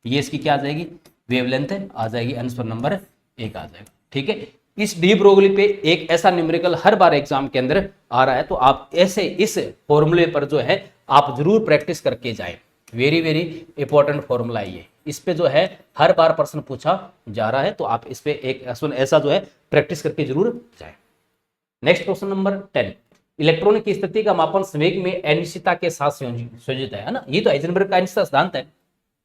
ये इसकी क्या आ जाएगी? वेवलेंथ आ जाएगी। आंसर नंबर 1 आ जाएगा। ठीक है, इस डी ब्रोगली पे एक ऐसा न्यूमेरिकल हर बार एग्जाम के अंदर आ रहा है, तो आप ऐसे इस फॉर्मूले पर जो है आप जरूर प्रैक्टिस करके जाएं। वेरी वेरी इंपॉर्टेंट फॉर्मूला ये, इस पे जो है हर बार प्रश्न पूछा जा रहा है, तो आप इस पे एक ऐसा जो है प्रैक्टिस करके जरूर जाएं। नेक्स्ट क्वेश्चन नंबर 10, इलेक्ट्रॉन की स्थिति का मापन संवेग में अनिश्चितता के साथ संयोजित है ना। ये तो हाइजेनबर्ग का अनिश्चितता सिद्धांत है,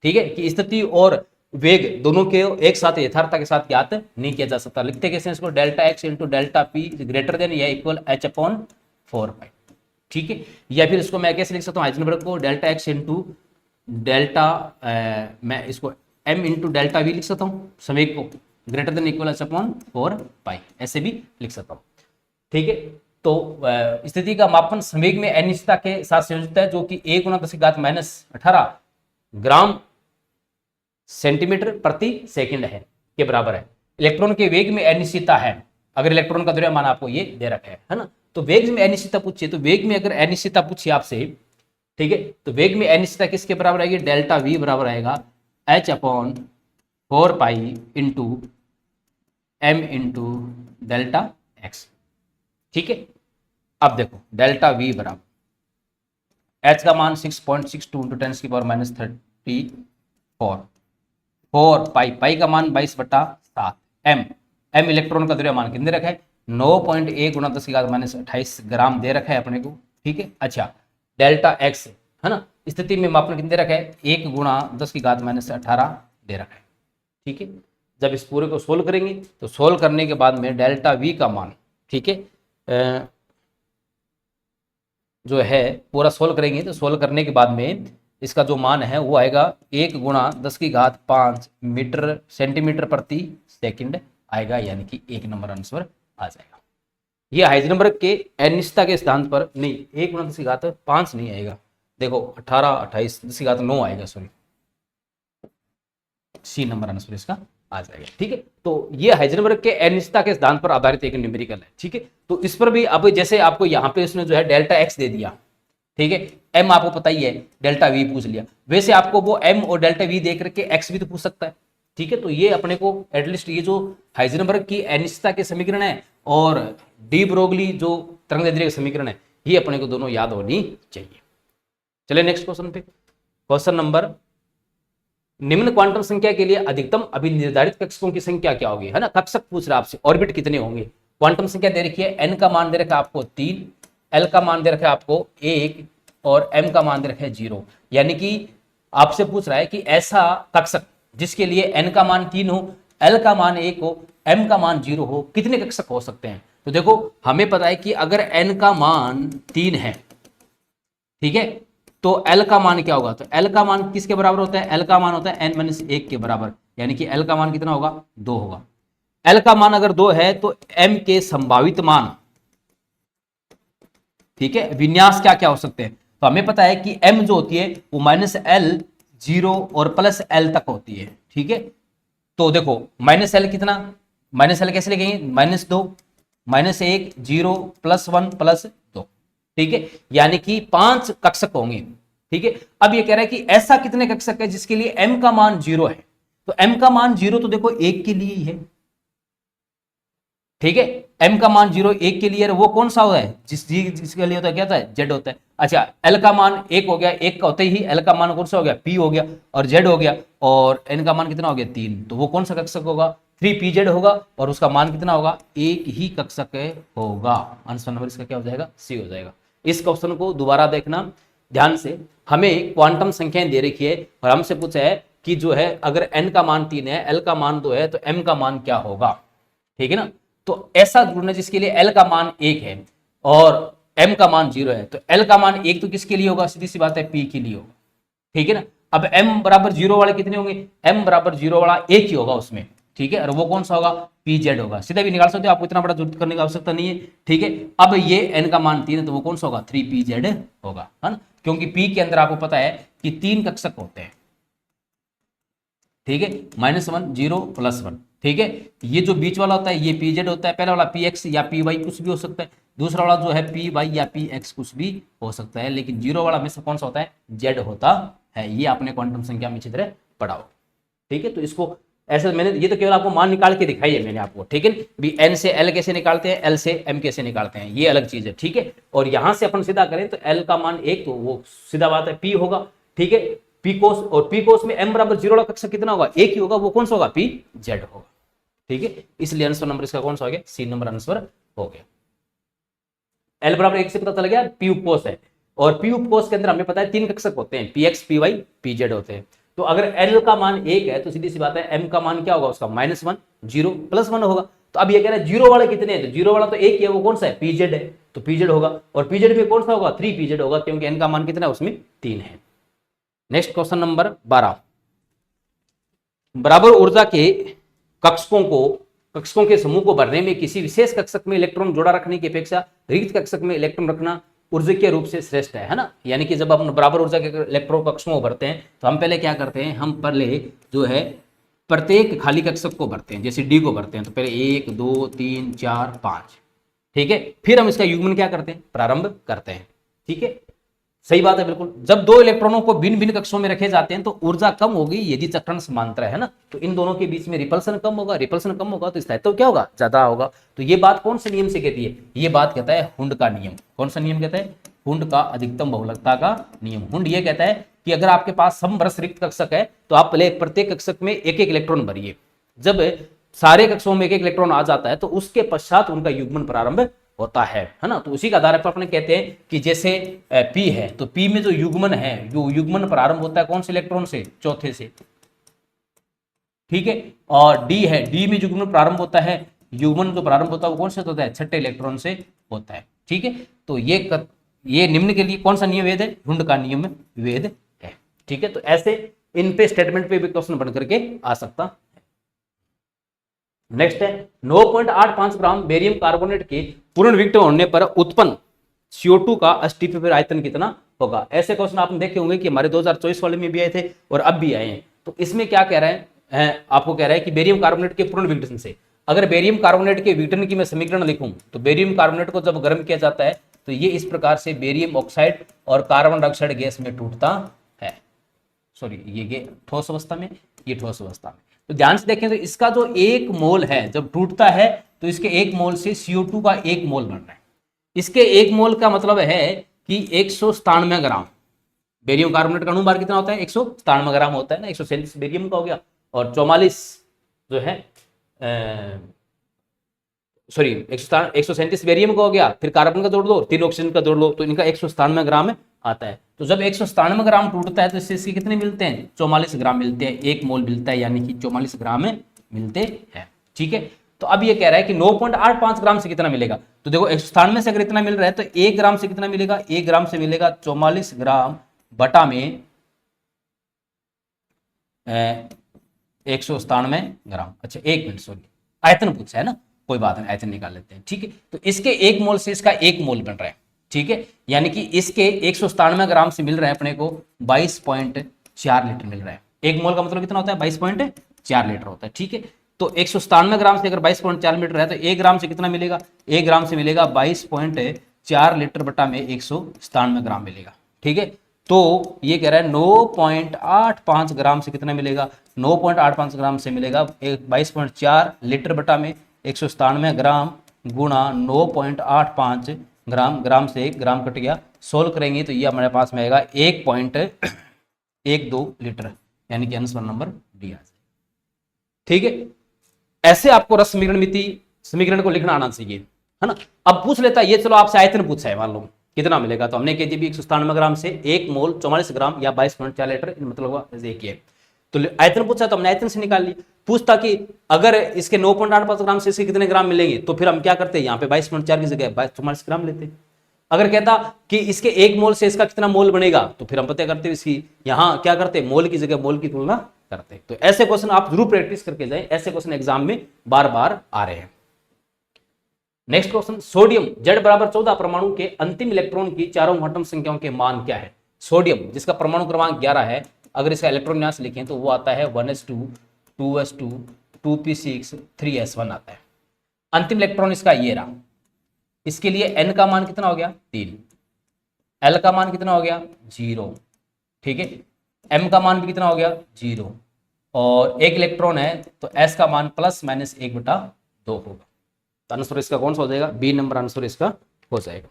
ठीक है, कि स्थिति और वेग दोनों के एक साथ यथार्थता के साथ ज्ञात नहीं किया जा सकता। लिखते कैसे इसको, delta x into delta P greater than या इक्वल एच अपॉन 4 पाई, ठीक है। या फिर इसको मैं कैसे लिख सकता हूँ हाइजेनबर्ग को, डेल्टा एक्स इंटू डेल्टा मैं इसको एम इंटू डेल्टा वी लिख सकता हूँ, संवेग को greater than equal H upon 4 पाई, ऐसे भी लिख सकता हूँ, ठीक है। तो स्थिति का मापन संवेग में अनिश्चितता के साथ संयोजित है, जो कि 1 × 10⁻18 ग्राम सेंटीमीटर प्रति सेकंड है के बराबर है। इलेक्ट्रॉन के वेग में अनिश्चितता है, अगर इलेक्ट्रॉन का द्रव्यमान आपको ये दे रखा है ना, तो वेग में अनिश्चितता पूछिए, तो वेग में अगर अनिश्चितता पूछिए आपसे, ठीक है, तो वेग में अनिश्चितता किसके बराबर आएगी, डेल्टा वी बराबर आएगा H upon 4 pi into M into delta X, ठीक है। अब देखो डेल्टा वी बराबर एच का मान 6.62 इंटू 10⁻34 4 पाई, पाई का मान 22/7, एम इलेक्ट्रॉन का द्रव्यमान कितने रखा है, 9.1 × 10⁻28 ग्राम दे रखा है अपने को, ठीक है। अच्छा, डेल्टा एक्स है ना, स्थिति में मापन कितने रखा है, 1 × 10⁻18 दे रखा है, ठीक है। जब इस पूरे को सोल्व करेंगे तो सोल्व करने के बाद में डेल्टा वी का मान, ठीक है, जो है पूरा सोल्व करेंगे, तो सोल्व करने के बाद में इसका जो मान है वो आएगा 1 × 10⁵ मीटर सेंटीमीटर प्रति सेकंड आएगा, यानी कि 1 नंबर आंसर आ जाएगा। ये हाइजेनबर्ग के अनिश्चितता के सिद्धांत पर नहीं, 1 × 10⁵ नहीं आएगा, देखो 18 28 10⁹ आएगा, सॉरी सी नंबर आंसर इसका आ जाएगा, ठीक है। तो ये हाइजेनबर्ग के अनिश्चितता के सिद्धांत पर आधारित एक न्यूमेरिकल है, ठीक है। तो इस पर भी अब जैसे आपको यहाँ पे उसने जो है डेल्टा एक्स दे दिया, ठीक है, एम आपको पता ही है, डेल्टा वी पूछ लिया, वैसे आपको वो एम और डेल्टा वी देख करके एक्स भी तो पूछ सकता है, ठीक है। तो ये अपने को एटलीस्ट ये जो हाइजेनबर्ग की अनिश्चितता के समीकरण है और डी ब्रोगली जो तरंगदैर्ध्य के समीकरण है, ये अपने को दोनों याद होनी चाहिए। चलिए नेक्स्ट क्वेश्चन पे, क्वेश्चन नंबर, निम्न क्वांटम संख्या के लिए अधिकतम अभिनिर्धारित कक्षकों की संख्या क्या होगी, है ना, कक्षक पूछ रहा है आपसे, ऑर्बिट कितने होंगे। क्वांटम संख्या दे रखी है, एन का मान दे रखा है आपको 3, एल का मान दे रखा है आपको 1 और एम का मान दे रखा है 0, यानी कि आपसे पूछ रहा है कि ऐसा कक्षक जिसके लिए एन का मान 3 हो, एल का मान 1 हो, एम का मान 0 हो, कितने कक्षक हो सकते हैं। तो देखो हमें पता है कि अगर एन का मान 3 है, ठीक है, तो एल का मान क्या होगा, तो एल का मान किसके बराबर होता है, एल का मान होता है n-1 के बराबर, यानी कि एल का मान कितना होगा, 2 होगा। एल का मान अगर 2 है तो एम के संभावित मान, ठीक है, विन्यास क्या क्या हो सकते हैं। तो हमें पता है कि एम जो होती है वो -L 0 और +L तक होती है, ठीक है। तो देखो -L कितना, -L कैसे लिखेंगे, -2 -1 0 +1 +2, ठीक है, यानी कि 5 कक्षक होंगे, ठीक है। अब ये कह रहा है कि ऐसा कितने कक्षक है जिसके लिए m का मान 0 है, तो m का मान 0 तो देखो 1 के लिए ही है, ठीक है, m का मान 0 1 के लिए है, वो कौन सा होता है, जिसके लिए होता है क्या होता है, z होता है। अच्छा, l का मान 1 हो गया, 1 का होते ही l का मान कौन सा हो गया, p हो गया, और z हो गया, और n का मान कितना हो गया 3, तो वो कौन सा कक्षक होगा, 3pz होगा, और उसका मान कितना होगा, एक ही कक्षक होगा। आंसर नंबर इसका क्या हो जाएगा, सी हो जाएगा। इस क्वेश्चन को दोबारा देखना ध्यान से, हमें क्वांटम संख्याएं दे रखी है और हमसे पूछा है कि जो है अगर n का मान 3 है, l का मान 2 है, तो m का मान क्या होगा, ठीक है ना। तो ऐसा ढूंढना जिसके लिए l का मान 1 है और m का मान 0 है, तो l का मान 1 तो किसके लिए होगा, सीधी सी बात है p के लिए होगा, ठीक है ना। अब m बराबर 0 वाले कितने होंगे, m बराबर 0 वाला एक ही होगा उसमें, ठीक है, और वो कौन सा होगा, pz होगा, सीधा भी निकाल सकते हो, आपको इतना बड़ा जरूरत करने की आवश्यकता नहीं है, ठीक है। अब ये n का मान 3 है, तो वो कौन सा होगा, 3pz होगा, है ना, क्योंकि p के अंदर आपको पता है कि 3 कक्षक होते हैं, ठीक है, -1 0 +1, ठीक है। ये जो बीच वाला होता है ये pz होता है, पहला वाला px या py कुछ भी हो सकता है, दूसरा वाला जो है py या px कुछ भी हो सकता है, लेकिन 0 वाला में से कौन सा होता है, z होता है। ये आपने क्वांटम संख्या में अच्छी तरह पढ़ा हो, ठीक है। तो इसको ऐसे मैंने ये तो केवल आपको मान निकाल के दिखाई है मैंने आपको, ठीक है। भी एन से एल कैसे निकालते हैं, एल से एम कैसे निकालते हैं, ये अलग चीज है, ठीक है। और यहां से अपन सीधा करें तो एल का मान 1, तो वो सीधा बात है पी होगा, ठीक है। पी कोस, और पी कोस में एम बराबर 0 वाला कक्षक कितना होगा, एक ही होगा, वो कौन सा होगा, पी जेड होगा, ठीक है। इसलिए आंसर नंबर इसका कौन सा हो गया, सी नंबर आंसर हो गया। एल बराबर 1 से पता चल गया पी उपकोष है, और पी उपकोष के अंदर हमें पता है 3 कक्षक होते हैं, P X, P Y, P Z होते हैं। तो अगर एल का मान 1 है तो सीधी सी बात है एम का मान क्या होगा उसका, -1, 0, +1 होगा। तो अब ये कह रहे हैं जीरो वाले कितने हैं, तो जीरो वाला तो एक ही है, वो कौन सा है, पी जेड है, तो पी जेड होगा। और पी जेड में कौन सा होगा, 3 पी जेड होगा, क्योंकि एन का मान कितना है उसमें 3 है। नेक्स्ट क्वेश्चन नंबर 12, बराबर ऊर्जा के कक्षकों के समूह को भरने में किसी विशेष कक्षक में इलेक्ट्रॉन जोड़ा रखने की अपेक्षा रिक्त कक्षक में इलेक्ट्रॉन रखना ऊर्जा के रूप से श्रेष्ठ है ना। यानी कि जब हम बराबर ऊर्जा के इलेक्ट्रॉन कक्षकों को भरते हैं तो हम पहले क्या करते हैं, हम पहले जो है प्रत्येक खाली कक्षक को भरते हैं, जैसे डी को भरते हैं तो पहले 1 2 3 4 5, ठीक है। फिर हम इसका युग्मन क्या करते हैं, प्रारंभ करते हैं, ठीक है। सही बात है बिल्कुल। जब दो इलेक्ट्रॉनों को भिन्न भिन्न कक्षों में रखे जाते हैं तो ऊर्जा कम होगी यदि चक्रण समांतर है ना, तो इन दोनों के बीच में रिपल्सन कम होगा, रिपल्सन कम होगा तो स्थायित्व क्या होगा, ज्यादा होगा। तो ये बात कौन से नियम से कहती है, ये बात कहता है हुंड का नियम। कौन सा नियम कहता है, हुंड का अधिकतम बहुलकता का नियम। हुंड ये कहता है कि अगर आपके पास समवर्ष रिक्त कक्षक है तो आप पहले प्रत्येक कक्षक में एक एक इलेक्ट्रॉन भरिए, जब सारे कक्षों में एक एक इलेक्ट्रॉन आ जाता है तो उसके पश्चात उनका युग्मन प्रारंभ होता है ना। तो उसी के आधार पर अपने कहते हैं कि जैसे P है तो P में जो युग्मन है, जो युग्मन प्रारंभ होता है कौन से इलेक्ट्रॉन से, चौथे से, ठीक है। और D है, D में युग्मन प्रारंभ होता है, युग्मन जो प्रारंभ होता है वो कौन से होता है, छठे इलेक्ट्रॉन से होता है, ठीक है। तो ये निम्न के लिए कौन सा नियम वेद है, हुंड का नियम वेद है, ठीक है। तो ऐसे इन पे स्टेटमेंट पे भी क्वेश्चन बन करके आ सकता है। नेक्स्ट है 9.85 ग्राम बेरियम कार्बोनेट के पूर्ण विघटन होने पर उत्पन्न CO2 का एसटीपी पर आयतन कितना होगा। ऐसे क्वेश्चन आपने देखे होंगे कि हमारे 2024 वाले में भी आए थे और अब भी आए हैं। तो इसमें क्या कह रहे हैं, आपको कह रहा है कि बेरियम कार्बोनेट के पूर्ण विघटन से, अगर बेरियम कार्बोनेट के विघटन की मैं समीकरण लिखूं तो बेरियम कार्बोनेट को जब गर्म किया जाता है तो ये इस प्रकार से बेरियम ऑक्साइड और कार्बन डाइऑक्साइड गैस में टूटता है। सॉरी, ये ठोस अवस्था में, ये ठोस अवस्था में। तो ध्यान से देखें तो इसका जो 1 मोल है जब टूटता है तो इसके 1 मोल से CO2 का 1 मोल बन रहा है। इसके 1 मोल का मतलब है कि 197 ग्राम। बेरियम कार्बोनेट का अणु भार कितना होता है, 197 ग्राम होता है ना, 137 बेरियम का हो गया और 44 जो है सॉरी 137 बेरियम का हो गया, फिर कार्बन का जोड़ लो, 3 ऑक्सीजन का जोड़ लो, तो इनका 197 ग्राम आता है। तो जब 197 ग्राम टूटता है तो इससे कितने मिलते हैं, 44 ग्राम मिलते हैं, 1 मोल मिलता है, यानी कि 44 ग्राम मिलते हैं, ठीक है। तो अब ये कह रहा है कि 9.85 ग्राम से कितना मिलेगा, तो देखो 197 से अगर इतना मिल रहा है तो 1 ग्राम से कितना मिलेगा, 1 ग्राम से मिलेगा 44 ग्राम बटा में 197 ग्राम। अच्छा 1 मिनट, सॉरी आयतन पूछा है ना, कोई बात नहीं, आयतन निकाल लेते हैं, ठीक है। तो इसके 1 मोल से इसका 1 मोल बन रहा है, ठीक है। यानी कि इसके 197 ग्राम से मिल रहा है अपने को 22.4 लीटर मिल रहा है। 1 मोल का मतलब कितना होता है, 22.4 लीटर होता है, ठीक है। तो 197 ग्राम से अगर 22.4 लीटर है तो 1 ग्राम से कितना मिलेगा, 1 ग्राम से मिलेगा 22.4 लीटर बटा में 197 ग्राम मिलेगा, ठीक है। तो ये कह रहा है 9.85 ग्राम से कितना मिलेगा, 9.85 ग्राम से मिलेगा 22.4 लीटर बटा में 197 ग्राम गुणा 9.85 ग्राम, ग्राम से 1 ग्राम कट गया, सोल्व करेंगे तो ये हमारे पास में आएगा 1.12 लीटर, यानी कि आंसर नंबर डी आ जाए, ठीक है। ऐसे आपको रस समीकरण को लिखना आना चाहिए, है ना। अब पूछ लेता है ये, चलो आपसे आयतन पूछा है, मान लो कितना मिलेगा, तो हमने KGB 197 ग्राम से 1 मोल 44 ग्राम या 22.4 लीटर, मतलब एक ही है। तो आयतन पूछा तो हमने आयतन से निकाल ली। पूछता कि अगर इसके 9.85 ग्राम से इसके कितने ग्राम मिलेंगे, तो फिर हम क्या करते हैं, यहाँ पे 22.4 की जगह 44 ग्राम लेते। अगर कहता कि इसके 1 मोल से इसका कितना मोल बनेगा, तो फिर हम पता करते इसकी यहाँ क्या करते, मोल की जगह मोल की तुलना करते। तो ऐसे क्वेश्चन आप जरूर प्रैक्टिस करके जाएं, ऐसे क्वेश्चन एग्जाम में बार बार आ रहे हैं। नेक्स्ट क्वेश्चन, सोडियम Z बराबर 14 परमाणु के अंतिम इलेक्ट्रॉन की चारों क्वांटम संख्याओं के मान क्या है। सोडियम जिसका परमाणु क्रमांक 11 है, अगर इसका इलेक्ट्रॉन यहां से लिखें तो वो आता है 1s2 2s2 2p6 3s1 आता है। अंतिम इलेक्ट्रॉन इसका ये रहा। इसके लिए n का मान कितना हो गया 3, l का मान कितना हो गया 0, ठीक है, m का मान भी कितना हो गया 0, और एक इलेक्ट्रॉन है तो एस का मान ±1/2 होगा। तो आंसर इसका कौन सा हो जाएगा? बी नंबर आंसर इसका हो जाएगा।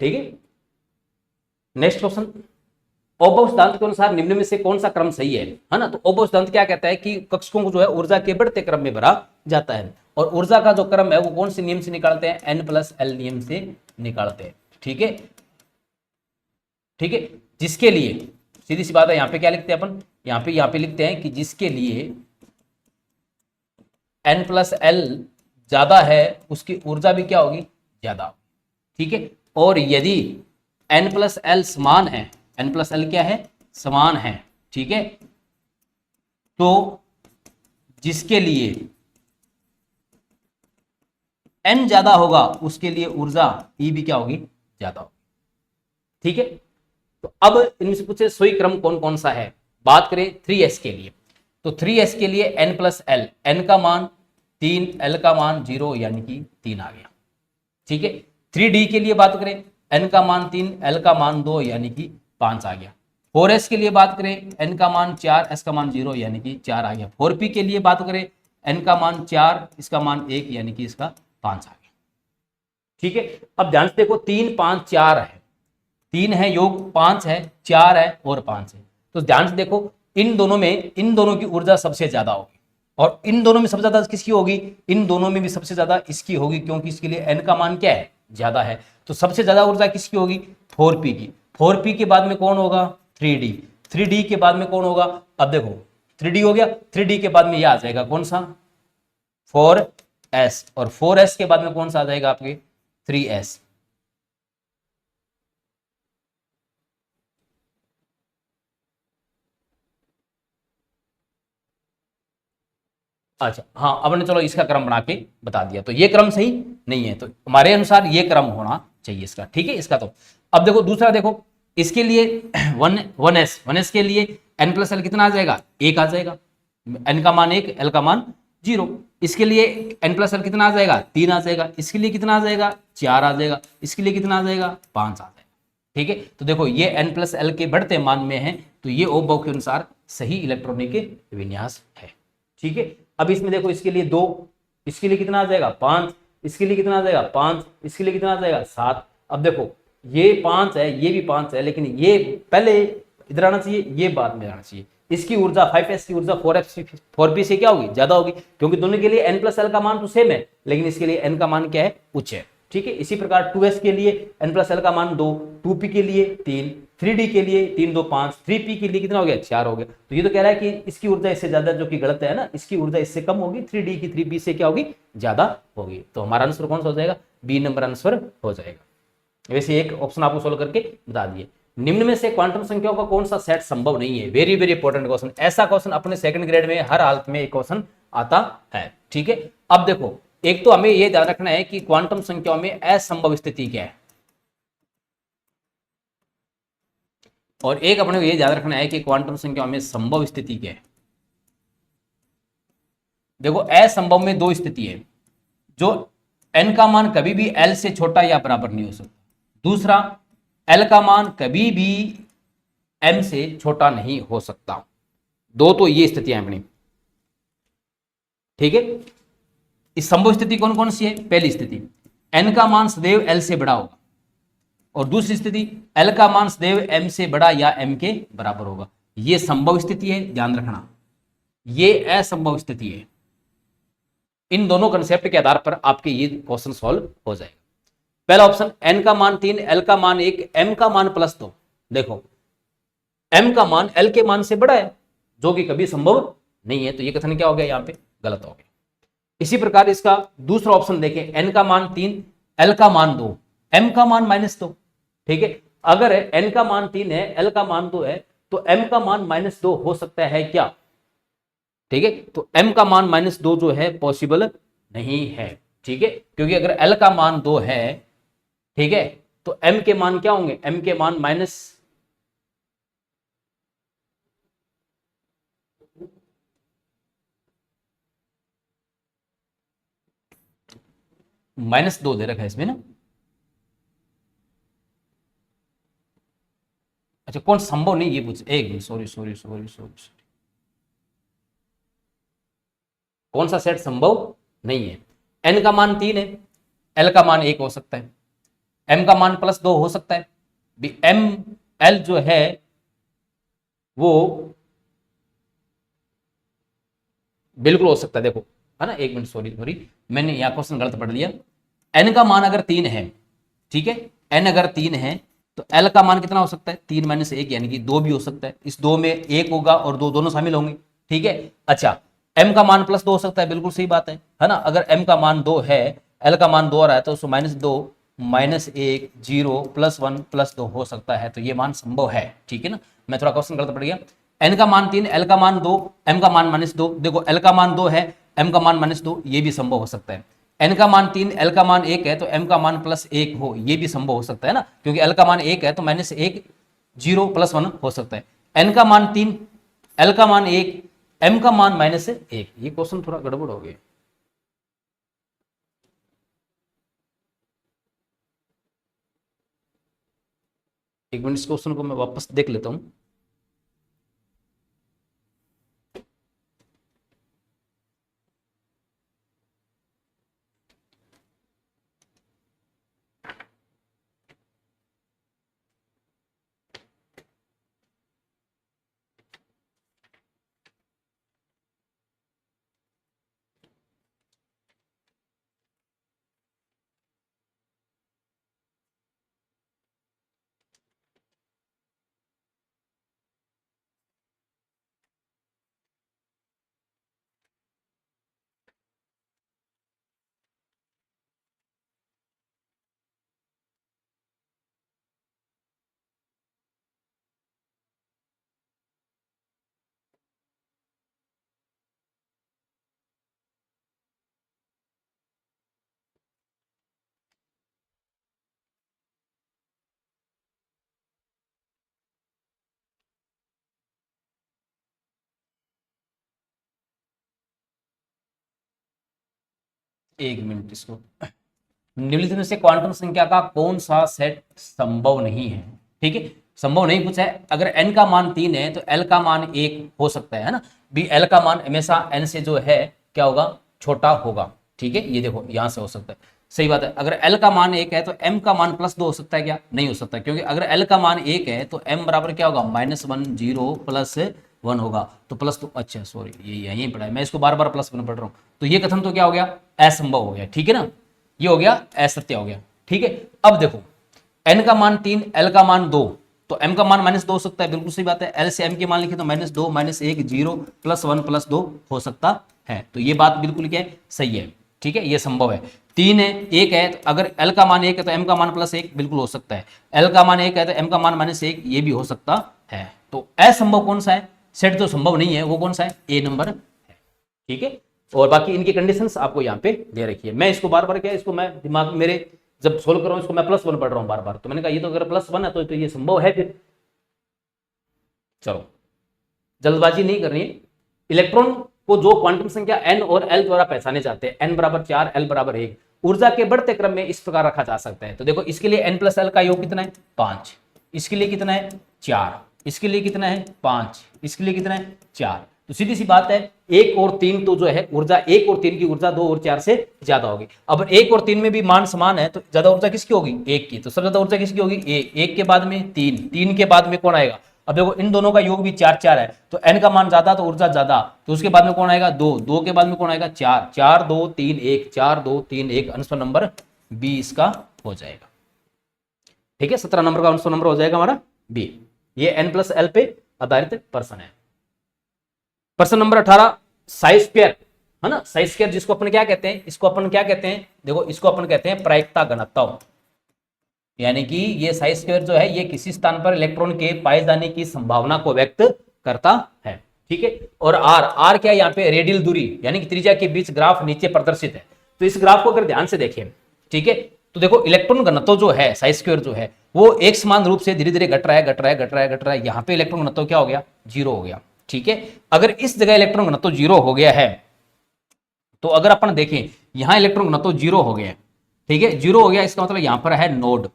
ठीक है, नेक्स्ट क्वेश्चन। ओबो सिद्धांत के अनुसार निम्न में से कौन सा क्रम सही है ना? तो ओबो सिद्धांत क्या कहता है कि कक्षकों को जो है ऊर्जा के बढ़ते क्रम में भरा जाता है, और ऊर्जा का जो क्रम है वो कौन से नियम से निकालते हैं? N+L नियम से निकालते हैं। ठीक है, ठीक है, जिसके लिए सीधी सी बात है, यहां पे क्या लिखते हैं अपन? यहां पे लिखते हैं कि जिसके लिए N+L ज्यादा है उसकी ऊर्जा भी क्या होगी? ज्यादा। ठीक है, और यदि N+L समान है, N+L क्या है? समान है। ठीक है, तो जिसके लिए N ज्यादा होगा उसके लिए ऊर्जा E भी क्या होगी? ज्यादा होगी। ठीक है, तो अब इनमें से पूछे सोई क्रम कौन कौन सा है? बात करें 3s के लिए, तो 3s के लिए N+L, N का मान 3, L का मान 0 यानी कि 3 आ गया। ठीक है, 3d के लिए बात करें, N का मान 3, L का मान 2 यानी कि 5 आ गया। 4s के लिए बात करें, N का मान 4, S का मान 0 यानी कि 4 आ गया। 4p के लिए बात करें, N का मान 4, इसका मान 1 यानी कि इसका 5 आ गया। ठीक है, अब ध्यान से देखो, 3 5 4 है, 3 है योग 5 है, 4 है और 5 है। तो ध्यान से देखो, इन दोनों की ऊर्जा सबसे ज्यादा होगी, और इन दोनों में सबसे ज्यादा किसकी होगी? इन दोनों में भी सबसे ज्यादा इसकी होगी, क्योंकि इसके लिए N का मान क्या है? ज्यादा है। तो सबसे ज्यादा ऊर्जा किसकी होगी? 4p की। 4p के बाद में कौन होगा? 3d। 3d के बाद में कौन होगा? अब देखो, 3d हो गया, 3d के बाद में यह आ जाएगा कौन सा? 4s, और 4s के बाद में कौन सा आ जाएगा आपके? 3s। अच्छा, हाँ, अब ने चलो इसका क्रम बना के बता दिया, तो ये क्रम सही नहीं है, तो हमारे अनुसार ये क्रम होना चाहिए इसका। ठीक है, इसका तो अब देखो, दूसरा देखो, इसके लिए 1s के लिए N+L कितना आ जाएगा? 1 आ जाएगा। N का मान 1, L का मान 0। इसके लिए N+L कितना आ जाएगा? 3 आ जाएगा। इसके लिए कितना आ जाएगा? 4 आ जाएगा। इसके लिए कितना आ जाएगा? 5 आ जाएगा। ठीक है, तो देखो ये N+L के बढ़ते मान में है, तो ये ओबो के अनुसार सही इलेक्ट्रॉनिक विन्यास है। ठीक है, अब इसमें देखो, इसके लिए 2, इसके लिए कितना आ जाएगा? 5, इसके लिए कितना आ जाएगा? 5, इसके लिए कितना आ जाएगा? 7। अब देखो, ये 5 है, ये भी 5 है, लेकिन ये पहले इधर आना चाहिए, ये बाद में आना चाहिए। इसकी ऊर्जा 5s की ऊर्जा 4p से क्या होगी? ज्यादा होगी, क्योंकि दोनों के लिए N+L का मान तो सेम है, लेकिन इसके लिए N का मान क्या है? उच्च है। ठीक है, इसी प्रकार 2s के लिए N+L का मान 2, 2p के लिए 3, 3d के लिए 3 2 5, 3p के लिए कितना हो गया? 4 हो गया। तो ये तो कह रहा है कि इसकी ऊर्जा इससे ज्यादा, जो कि गलत है ना, इसकी ऊर्जा इससे कम होगी, 3d की 3p से क्या होगी? ज्यादा होगी। तो हमारा आंसर कौन सा हो जाएगा? बी नंबर आंसर हो जाएगा। वैसे एक ऑप्शन आपको सोल्व करके बता दिए। निम्न में से क्वांटम संख्याओं का कौन सा सेट संभव नहीं है? Very very important question. ऐसा क्वेश्चन अपने सेकंड ग्रेड में हर हालत में एक क्वेश्चन आता है। ठीक है, अब देखो, एक तो हमें यह ध्यान रखना है कि क्वांटम संख्याओं में असंभव स्थिति क्या है, और एक अपने को यह ध्यान रखना है कि क्वांटम संख्याओं में संभव स्थिति क्या है। देखो, असंभव में 2 स्थिति है, जो n का मान कभी भी l से छोटा या बराबर नहीं हो सकता। दूसरा, l का मान कभी भी m से छोटा नहीं हो सकता। दो तो ये स्थितियां अपनी। ठीक है, इस संभव स्थिति कौन कौन सी है? पहली स्थिति, n का मान सदैव l से बड़ा होगा, और दूसरी स्थिति, l का मान सदैव m से बड़ा या m के बराबर होगा। ये संभव स्थिति है, ध्यान रखना। ये असंभव स्थिति है। इन दोनों कंसेप्ट के आधार पर आपके ये क्वेश्चन सॉल्व हो जाएगा। पहला ऑप्शन, n का मान 3, l का मान 1, m का मान +2। देखो, m का मान l के मान से बड़ा है, जो कि कभी संभव नहीं है, तो ये कथन क्या हो गया? यहां पे गलत हो गया। इसी प्रकार इसका दूसरा ऑप्शन देखें, n का मान 3, l का मान 2, m का मान -2। ठीक है, अगर n का मान 3 है, l का मान 2 है, तो m का मान -2 हो सकता है क्या? ठीक है, तो m का मान -2 जो है पॉसिबल नहीं है। ठीक है, क्योंकि अगर l का मान 2 है, ठीक है, तो m के मान क्या होंगे? m के मान -2 दे रखा है इसमें ना। अच्छा, कौन संभव नहीं, ये पूछ, एक minute, sorry sorry sorry sorry, कौन सा सेट संभव नहीं है? n का मान 3 है, l का मान 1 हो सकता है, m का मान +2 हो सकता है, m l जो है वो बिल्कुल हो सकता है। देखो है ना, एक मिनट, सॉरी मैंने यहाँ क्वेश्चन गलत पढ़ लिया। n का मान अगर 3 है, ठीक है, n अगर 3 है तो l का मान कितना हो सकता है? 3 - 1 यानी कि 2 भी हो सकता है। इस 2 में 1 होगा और 2 दोनों शामिल होंगे, ठीक है। अच्छा, m का मान +2 हो सकता है, बिल्कुल सही बात है ना। अगर m का मान 2 है, l का मान 2 आ रहा है तो उसको -2 -1 0 +1 +2 हो सकता है, तो ये मान संभव है, ठीक है ना। मैं थोड़ा क्वेश्चन गलत पढ़ गया। n का मान 3, l का मान 2, m का मान -2। देखो l का मान 2 है, m का मान -2, ये भी संभव हो सकता है। n का मान 3, l का मान 1 है तो m का मान +1 हो, ये भी संभव हो सकता है ना, क्योंकि l का मान 1 है तो -1 0 +1 हो सकता है। n का मान 3, l का मान 1, m का मान -1। ये क्वेश्चन थोड़ा गड़बड़ हो गया। एक मिनट, इस क्वेश्चन को मैं वापस देख लेता हूं। एक मिनट, इसको निम्नलिखित में से क्वांटम संख्या का कौन सा सेट संभव नहीं है? ठीक है, संभव नहीं पूछा है। अगर n का मान 3 है तो l का मान 1 हो सकता है ना, भी l का मान हमेशा n से जो है क्या होगा? छोटा होगा, ठीक है। ये देखो यहां से हो सकता है, सही बात है। अगर l का मान 1 है तो m का मान +2 हो सकता है क्या? नहीं हो सकता, क्योंकि अगर l का मान 1 है तो m बराबर क्या होगा? -1 0 +1 होगा, तो +2। अच्छा सॉरी, ये यहीं पढ़ा है, मैं इसको बार बार +1 पढ़ रहा हूँ। तो ये कथन तो क्या हो गया? असंभव हो गया, ठीक है ना, ये हो गया असत्य हो गया, ठीक है। अब देखो n का मान 3, l का मान 2, तो m का मान -2 हो सकता है, बिल्कुल सही बात है। l से m के मान लिखे तो -2 -1 0 +1 +2 हो सकता है, तो ये बात बिल्कुल क्या है? सही है, ठीक है, ये संभव है। 3 है, 1 है, तो अगर l का मान 1 है तो m का मान +1 बिल्कुल हो सकता है। l का मान 1 है तो m का मान -1, ये भी हो सकता है। तो असंभव कौन सा है? सेट जो संभव नहीं है वो कौन सा है? ए नंबर है, ठीक है। और बाकी इनकी कंडीशंस आपको यहाँ पे दे रखी है। मैं इसको बार बार क्या, इसको मैं दिमाग मेरे जब सोल्व कर रहा हूँ इसको मैं +1 पढ़ रहा हूँ बार बार, तो मैंने कहा ये तो अगर +1 है तो ये संभव है फिर। चलो, जल्दबाजी नहीं करनी है। इलेक्ट्रॉन को जो क्वांटम संख्या n और l द्वारा पहचाने जाते हैं, n बराबर 4 l बराबर 1, ऊर्जा के बढ़ते क्रम में इस प्रकार रखा जा सकता है। तो देखो इसके लिए n + l का योग कितना है? 5, इसके लिए कितना है? 4, इसके लिए कितना है? 5, इसके लिए कितना है? 4। तो सीधी सी बात है, 1 और 3 तो जो है ऊर्जा, 1 और 3 की ऊर्जा 2 और 4 से ज्यादा होगी। अब 1 और 3 में भी मान समान है तो ज्यादा ऊर्जा किसकी होगी? 1 की। तो सबसे ज्यादा ऊर्जा किसकी होगी? 1 के बाद में 3, 3 के बाद में कौन आएगा? अब देखो इन दोनों का योग भी 4 4 है, तो n का मान ज्यादा तो ऊर्जा ज्यादा, तो उसके बाद में कौन आएगा? 2, 2 के बाद में कौन आएगा? 4, 4 2 3 1, 4 2 3 1, आंसर नंबर बी इसका हो जाएगा, ठीक है। 17 नंबर का आंसर नंबर हो जाएगा हमारा बी। ये n + l पे आधारित प्रश्न है। प्रश्न नंबर 18, साई स्क्वायर, है ना, साई स्क्वायर जिसको अपन क्या कहते हैं? इसको अपन क्या कहते हैं? देखो इसको अपन कहते हैं प्रायिकता घनत्व, यानी कि ये साई स्क्वायर जो है ये किसी स्थान पर इलेक्ट्रॉन के पाए जाने की संभावना को व्यक्त करता है, ठीक है। और आर, आर क्या? यहाँ पे रेडियल दूरी यानी कि त्रिज्या के बीच ग्राफ नीचे प्रदर्शित है। तो इस ग्राफ को अगर ध्यान से देखें, ठीक है, तो देखो इलेक्ट्रॉन घनत्व जो है साई स्क्वायर जो है वो एक समान रूप से धीरे धीरे घट रहा है, घट रहा है, घट रहा है, घट रहा है। यहाँ पे इलेक्ट्रॉन घनत्व क्या हो गया? 0 हो गया, ठीक है। अगर इस जगह इलेक्ट्रॉन घनत्व 0 हो गया है तो अगर अपन देखें यहां इलेक्ट्रॉन घनत्व 0 हो गया, ठीक है, 0 हो गया, इसका मतलब यहां पर है नोड,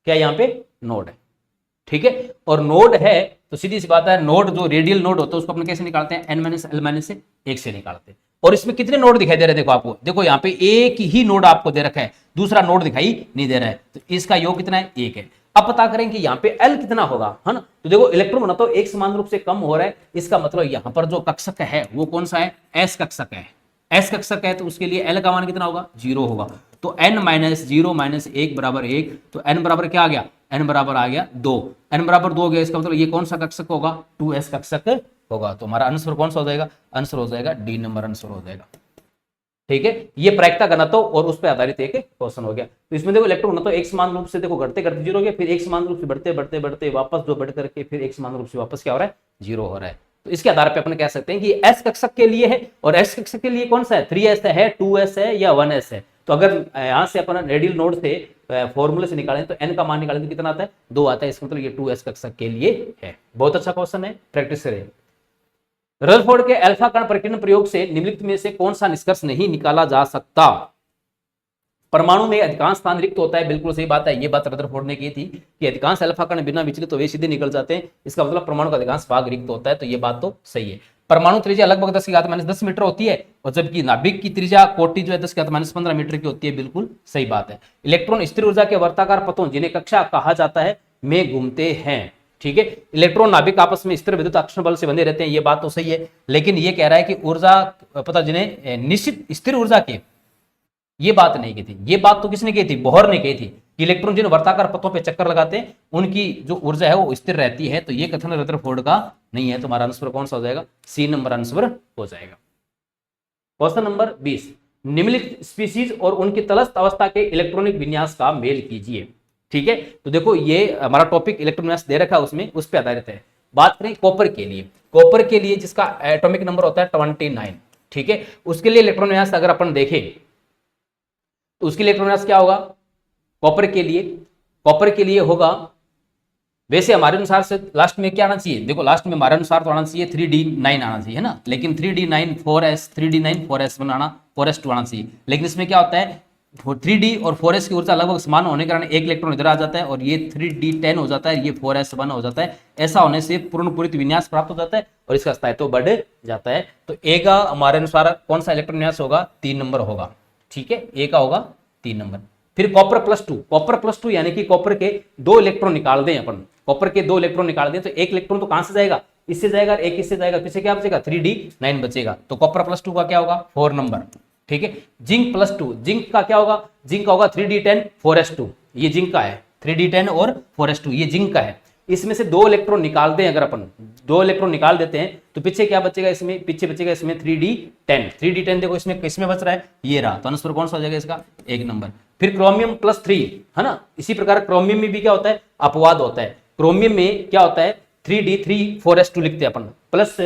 क्या यहाँ पे? नोड है, ठीक है। और नोड है तो सीधी सी बात है, नोड जो रेडियल नोड होता है उसको अपन कैसे निकालते हैं? n - l - 1 से निकालते हैं। और इसमें कितने नोड दिखाई दे रहे हैं, देखो आपको, देखो यहाँ पे एक ही नोड आपको दे रखा है, दूसरा नोड दिखाई नहीं दे रहा है, तो इसका योग कितना है, 1 है। अब पता करें कि यहाँ पे L कितना होगा, है ना। तो देखो इलेक्ट्रॉन ना तो एक समान रूप से कम हो रहा है, इसका मतलब यहाँ पर जो कक्षक है वो कौन सा है, S कक्षक है। S कक्षक है तो उसके लिए L का मान कितना होगा, 0 होगा। तो n माइनस 0 माइनस 1 बराबर 1, तो n बराबर क्या आ गया, n बराबर आ गया 2, n बराबर 2 हो गया, इसका मतलब ये कौन सा कक्षक होगा, 2s कक्षक होगा। तो हमारा आंसर कौन सा हो जाएगा, आंसर हो जाएगा डी नंबर आंसर हो जाएगा। ठीक है, ये प्रायिकता घनत्व और उस पर आधारित एक क्वेश्चन हो गया। तो इसमें देखो इलेक्ट्रॉन घनत्व एक समान रूप से देखो घटते घटते 0 हो गया, फिर एक समान रूप से बढ़ते बढ़ते बढ़ते वापस जो बढ़ करके फिर एक समान रूप से वापस क्या हो रहा है, 0 हो रहा है। तो इसके आधार पे अपन कह सकते हैं कि एस कक्षक के लिए है, और एस कक्षक के लिए कौन सा है, 3s है, 2s है या 1s है। तो अगर यहां से अपन रेडियल नोड से फॉर्मूले से निकालें तो n का मान निकालें तो कितना आता है, 2 आता है। इसका मतलब ये 2s कक्षक के लिए है। बहुत अच्छा क्वेश्चन है, प्रैक्टिस करें। रदरफोर्ड के अल्फा कण प्रकीर्णन प्रयोग से निम्नलिखित में से कौन सा निष्कर्ष नहीं निकाला जा सकता, परमाणु में अधिकांश स्थान रिक्त होता है, बिल्कुल सही बात है। ये बात रदरफोर्ड ने की थी कि अधिकांश अल्फा कण बिना विचलित तो वे सीधे निकल जाते हैं, इसका मतलब परमाणु का अधिकांश भाग रिक्त होता है, तो ये बात तो सही है। परमाणु त्रिज्या लगभग 10⁻10 मीटर होती है, और जबकि नाभिक की त्रिज्या कोटि जो है 10⁻15 मीटर की होती है, बिल्कुल सही बात है। इलेक्ट्रॉन स्थिर ऊर्जा के वर्ताकार पथों जिन्हें कक्षा कहा जाता है में घूमते हैं। ठीक है, इलेक्ट्रॉन नाभिक आपस में स्थिर विद्युत आकर्षण बल से बंधे रहते हैं, ये बात तो सही है। लेकिन ये कह रहा है कि ऊर्जा पता जिन्हें निश्चित स्थिर ऊर्जा के, ये बात नहीं की थी। ये बात तो किसने की थी, बोहर ने की थी कि इलेक्ट्रॉन जिन वर्ताकार पथों पे चक्कर लगाते हैं उनकी जो ऊर्जा है वो स्थिर रहती है। तो ये कथन रदरफोर्ड का नहीं है, तो हमारा आंसर कौन सा हो जाएगा, सी नंबर आंसर हो जाएगा। क्वेश्चन नंबर 20, निम्नलिखित स्पीशीज और उनकी तलस्थ अवस्था के इलेक्ट्रॉनिक विन्यास का मेल कीजिए। ठीक है, तो देखो ये हमारा टॉपिक इलेक्ट्रॉन विन्यास दे रखा है, उसमें उस पर आधारित है। बात करें कॉपर के लिए, कॉपर के लिए जिसका एटॉमिक नंबर होता है 29, ठीक है, उसके लिए इलेक्ट्रॉन विन्यास अगर अपन देखें तो उसके लिए इलेक्ट्रॉन विन्यास क्या होगा, कॉपर के लिए होगा, वैसे हमारे अनुसार से लास्ट में क्या आना चाहिए, देखो लास्ट में हमारे अनुसार तो आना चाहिए 3d9 आना चाहिए, है ना। लेकिन 3d9 4s 3d9 4s1 आना 4s2 आना चाहिए। लेकिन इसमें क्या होता है, 3d और 4s की ऊर्जा लगभग समान होने के कारण एक इलेक्ट्रॉन इधर आ जाता है और ये 3d10 हो जाता है, ये 4s1 हो जाता है। ऐसा होने से पूर्ण पूरित विन्यास प्राप्त हो जाता है और इसका स्थायित्व बढ़ जाता है। तो ए का हमारे अनुसार कौन सा इलेक्ट्रॉन विन्यास होगा, 3 नंबर होगा। ठीक है, ए का होगा 3 नंबर। फिर कॉपर प्लस टू यानी कि कॉपर के 2 इलेक्ट्रॉन निकाल दें अपन, कॉपर के 2 इलेक्ट्रॉन निकाल दें तो एक इलेक्ट्रॉन तो कहां से जाएगा, इससे जाएगा, एक इससे जाएगा, पीछे क्या बचेगा 3d9 बचेगा। तो कॉपर प्लस 2 का क्या होगा 4 नंबर। ठीक है, जिंक प्लस 2, जिंक का क्या होगा, जिंक का होगा 3d10 4s2, ये जिंक का है 3d10 और 4s2, ये जिंक का है। इसमें से 2 इलेक्ट्रॉन निकाल दें, अगर अपन 2 इलेक्ट्रॉन निकाल देते हैं तो पीछे क्या बचेगा, इसमें पीछे बचेगा इसमें 3d10 देखो इसमें किसमें बच रहा है, ये रहा। तो आंसर कौन सा हो जाएगा इसका, 1 नंबर। फिर क्रोमियम प्लस 3, है ना, इसी प्रकार क्रोमियम में भी क्या होता है, अपवाद होता है। क्रोमियम में क्या होता है 3d3 4s2 लिखते हैं अपन, प्लस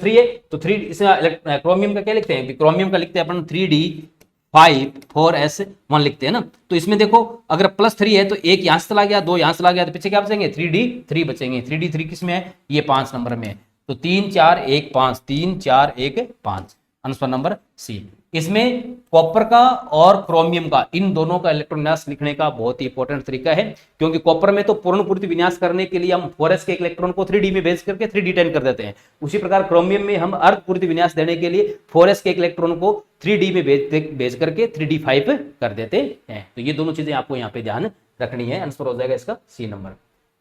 3 है तो 3 इसमें क्रोमियम का क्या लिखते हैं, क्रोमियम का लिखते हैं अपन 3d5 4s1 लिखते हैं ना। तो इसमें देखो अगर प्लस 3 है तो एक यहां से चला गया, 2 यहां से चला गया, तो पीछे क्या बचेंगे 3d3 बचेंगे। 3d3 किस में है, ये 5 नंबर में है। तो 3 4 1 5, 3 4 1 5, आंसर नंबर सी। इसमें कॉपर का और क्रोमियम का, इन दोनों का इलेक्ट्रॉन विन्यास लिखने का बहुत ही इंपॉर्टेंट तरीका है, क्योंकि कॉपर में तो पूर्ण पूर्ति विन्यास करने के लिए हम 4s के एक इलेक्ट्रॉन को 3d में भेज करके 3d10 कर देते हैं। उसी प्रकार क्रोमियम में हम अर्ध पूर्ति विन्यास देने के लिए 4s के एक इलेक्ट्रॉन को 3d में भेज करके 3d5 कर देते हैं। तो ये दोनों चीजें आपको यहाँ पे ध्यान रखनी है। आंसर हो जाएगा इसका सी नंबर।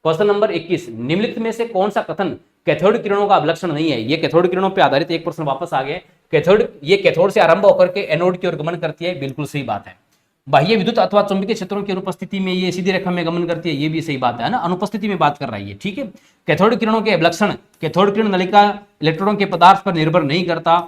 क्वेश्चन नंबर 21, निम्नलिखित में से कौन सा कथन कैथोड किरणों का अवलक्षण नहीं है। ये कैथोड किरणों पर आधारित एक प्रश्न वापस आ गया। कैथोड, ये कैथोड से आरंभ होकर के एनोड की ओर गमन करती है, बिल्कुल सही बात है। बाह्य विद्युत अथवा चुंबकीय क्षेत्रों की अनुपस्थिति में ये सीधी रेखा में गमन करती है, ये भी सही बात है ना, अनुपस्थिति में बात कर रही है। ठीक है, कैथोड किरणों के अवलक्षण, कैथोड किरण नलिका इलेक्ट्रॉनों के पदार्थ पर निर्भर नहीं करता।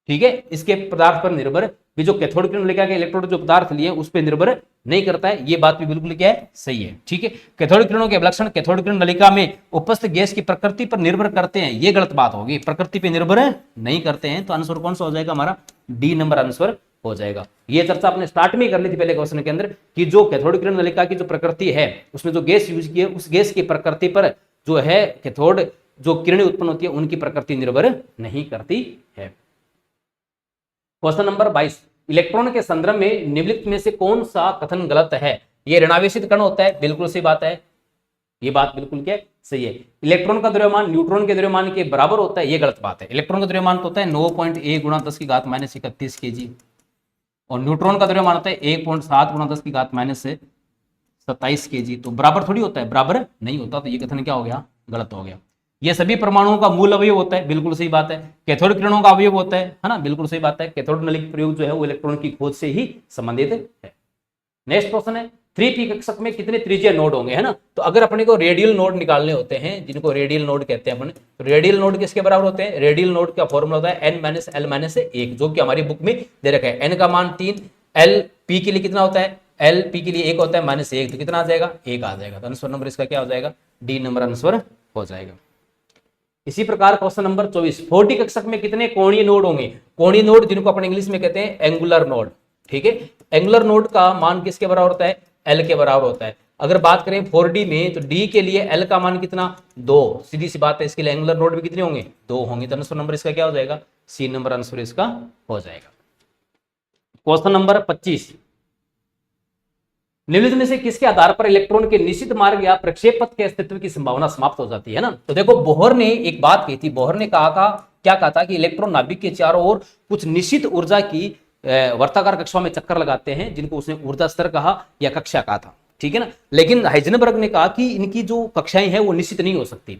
ठीक है, इसके पदार्थ पर निर्भर भी, जो कैथोड किरण नलिका के इलेक्ट्रोड जो पदार्थ लिए उस पर निर्भर नहीं करता है, ये बात भी बिल्कुल क्या है, सही है। ठीक है, कैथोड किरणों के अवलक्षण कैथोड किरण नलिका में उपस्थित गैस की प्रकृति पर निर्भर करते हैं, ये गलत बात होगी, प्रकृति पर निर्भर नहीं करते हैं। तो आंसर कौन सा हो जाएगा हमारा, डी नंबर आंसर हो जाएगा। ये चर्चा आपने स्टार्ट में कर ली थी पहले क्वेश्चन के अंदर कि जो कैथोड किरण नलिका की जो प्रकृति है उसमें जो गैस यूज की है उस गैस की प्रकृति पर जो है कैथोड जो किरणें उत्पन्न होती है उनकी प्रकृति निर्भर नहीं करती है। क्वेश्चन नंबर 22, इलेक्ट्रॉन के संदर्भ में निम्नलिखित में से कौन सा कथन गलत है। ये ऋणावेशित कण होता है, बिल्कुल सही बात है, ये बात बिल्कुल क्या सही है। इलेक्ट्रॉन का द्रव्यमान न्यूट्रॉन के द्रव्यमान के बराबर होता है, ये गलत बात है। इलेक्ट्रॉन का द्रव्यमान तो होता है 9.1 गुणा 10 की घात माइनस 31 kg, और न्यूट्रॉन का द्रव्यमान होता है 1.7 गुणा 10 की घात माइनस 27 kg। तो बराबर थोड़ी होता है, बराबर नहीं होता, तो ये कथन क्या हो गया, गलत हो गया। ये सभी परमाणुओं का मूल अवयव होता है, बिल्कुल सही बात है। कैथोड किरणों का अवयव होता है ना, बिल्कुल सही बात है। कैथोड नलिक प्रयोग जो है वो इलेक्ट्रॉन की खोज से ही संबंधित है। नेक्स्ट क्वेश्चन है 3p कक्षक में कितने त्रिज्यीय नोड होंगे, है ना। तो अगर अपने को रेडियल नोड निकालने होते हैं, जिनको रेडियल नोड कहते हैं अपने, तो रेडियल नोड किसके बराबर होते हैं, रेडियल नोड का फॉर्मूला होता है n माइनस एल माइनस 1, जो कि हमारी बुक में दे रखा है। n का मान 3, एल पी के लिए कितना होता है, एल पी के लिए 1 होता है -1, तो कितना आ जाएगा, 1 आ जाएगा। तो आंसर नंबर इसका क्या हो जाएगा, डी नंबर आंसर हो जाएगा। इसी प्रकार क्वेश्चन नंबर 24 4d कक्षक में कितने कोणीय नोड होंगे। कोणीय नोड जिनको अपन इंग्लिश में कहते हैं एंगुलर नोड, ठीक है। एंगुलर नोड का मान किसके बराबर होता है, एल के बराबर होता है। अगर बात करें 4d में, तो d के लिए एल का मान कितना, 2, सीधी सी बात है। इसके लिए एंगुलर नोड भी कितने होंगे, 2 होंगे। तो आंसर नंबर इसका क्या हो जाएगा, सी नंबर आंसर इसका हो जाएगा। क्वेश्चन नंबर 25 निम्नलिखित में से किसके आधार पर इलेक्ट्रॉन के निश्चित मार्ग या प्रक्षेप पथ के अस्तित्व की संभावना समाप्त हो जाती है ना। तो देखो बोहर ने एक बात कही थी, बोहर ने क्या कहा था कि इलेक्ट्रॉन नाभिक के चारों ओर कुछ निश्चित ऊर्जा की वर्ताकार कक्षाओं में चक्कर लगाते हैं, जिनको उसने ऊर्जा स्तर कहा या कक्षा कहा था, ठीक है ना। लेकिन हाइजेनबर्ग ने कहा कि इनकी जो कक्षाएं हैं वो निश्चित नहीं हो सकती,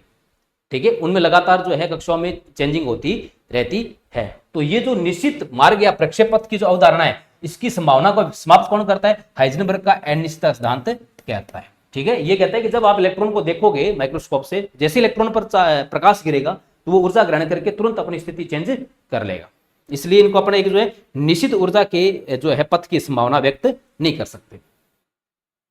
ठीक है, उनमें लगातार जो है कक्षाओं में चेंजिंग होती रहती है। तो ये जो निश्चित मार्ग या प्रक्षेप पथ की जो अवधारणा है, इसकी संभावना को समाप्त कौन करता है, हाइजेनबर्ग का अनिश्चितता सिद्धांत कहता है, ठीक है। ये कहता है कि जब आप इलेक्ट्रॉन को देखोगे माइक्रोस्कोप से, जैसे इलेक्ट्रॉन पर प्रकाश गिरेगा तो वो ऊर्जा ग्रहण करके तुरंत अपनी स्थिति चेंज कर लेगा। इसलिए इनको अपने एक जो है निश्चित ऊर्जा के जो है पथ की संभावना व्यक्त नहीं कर सकते।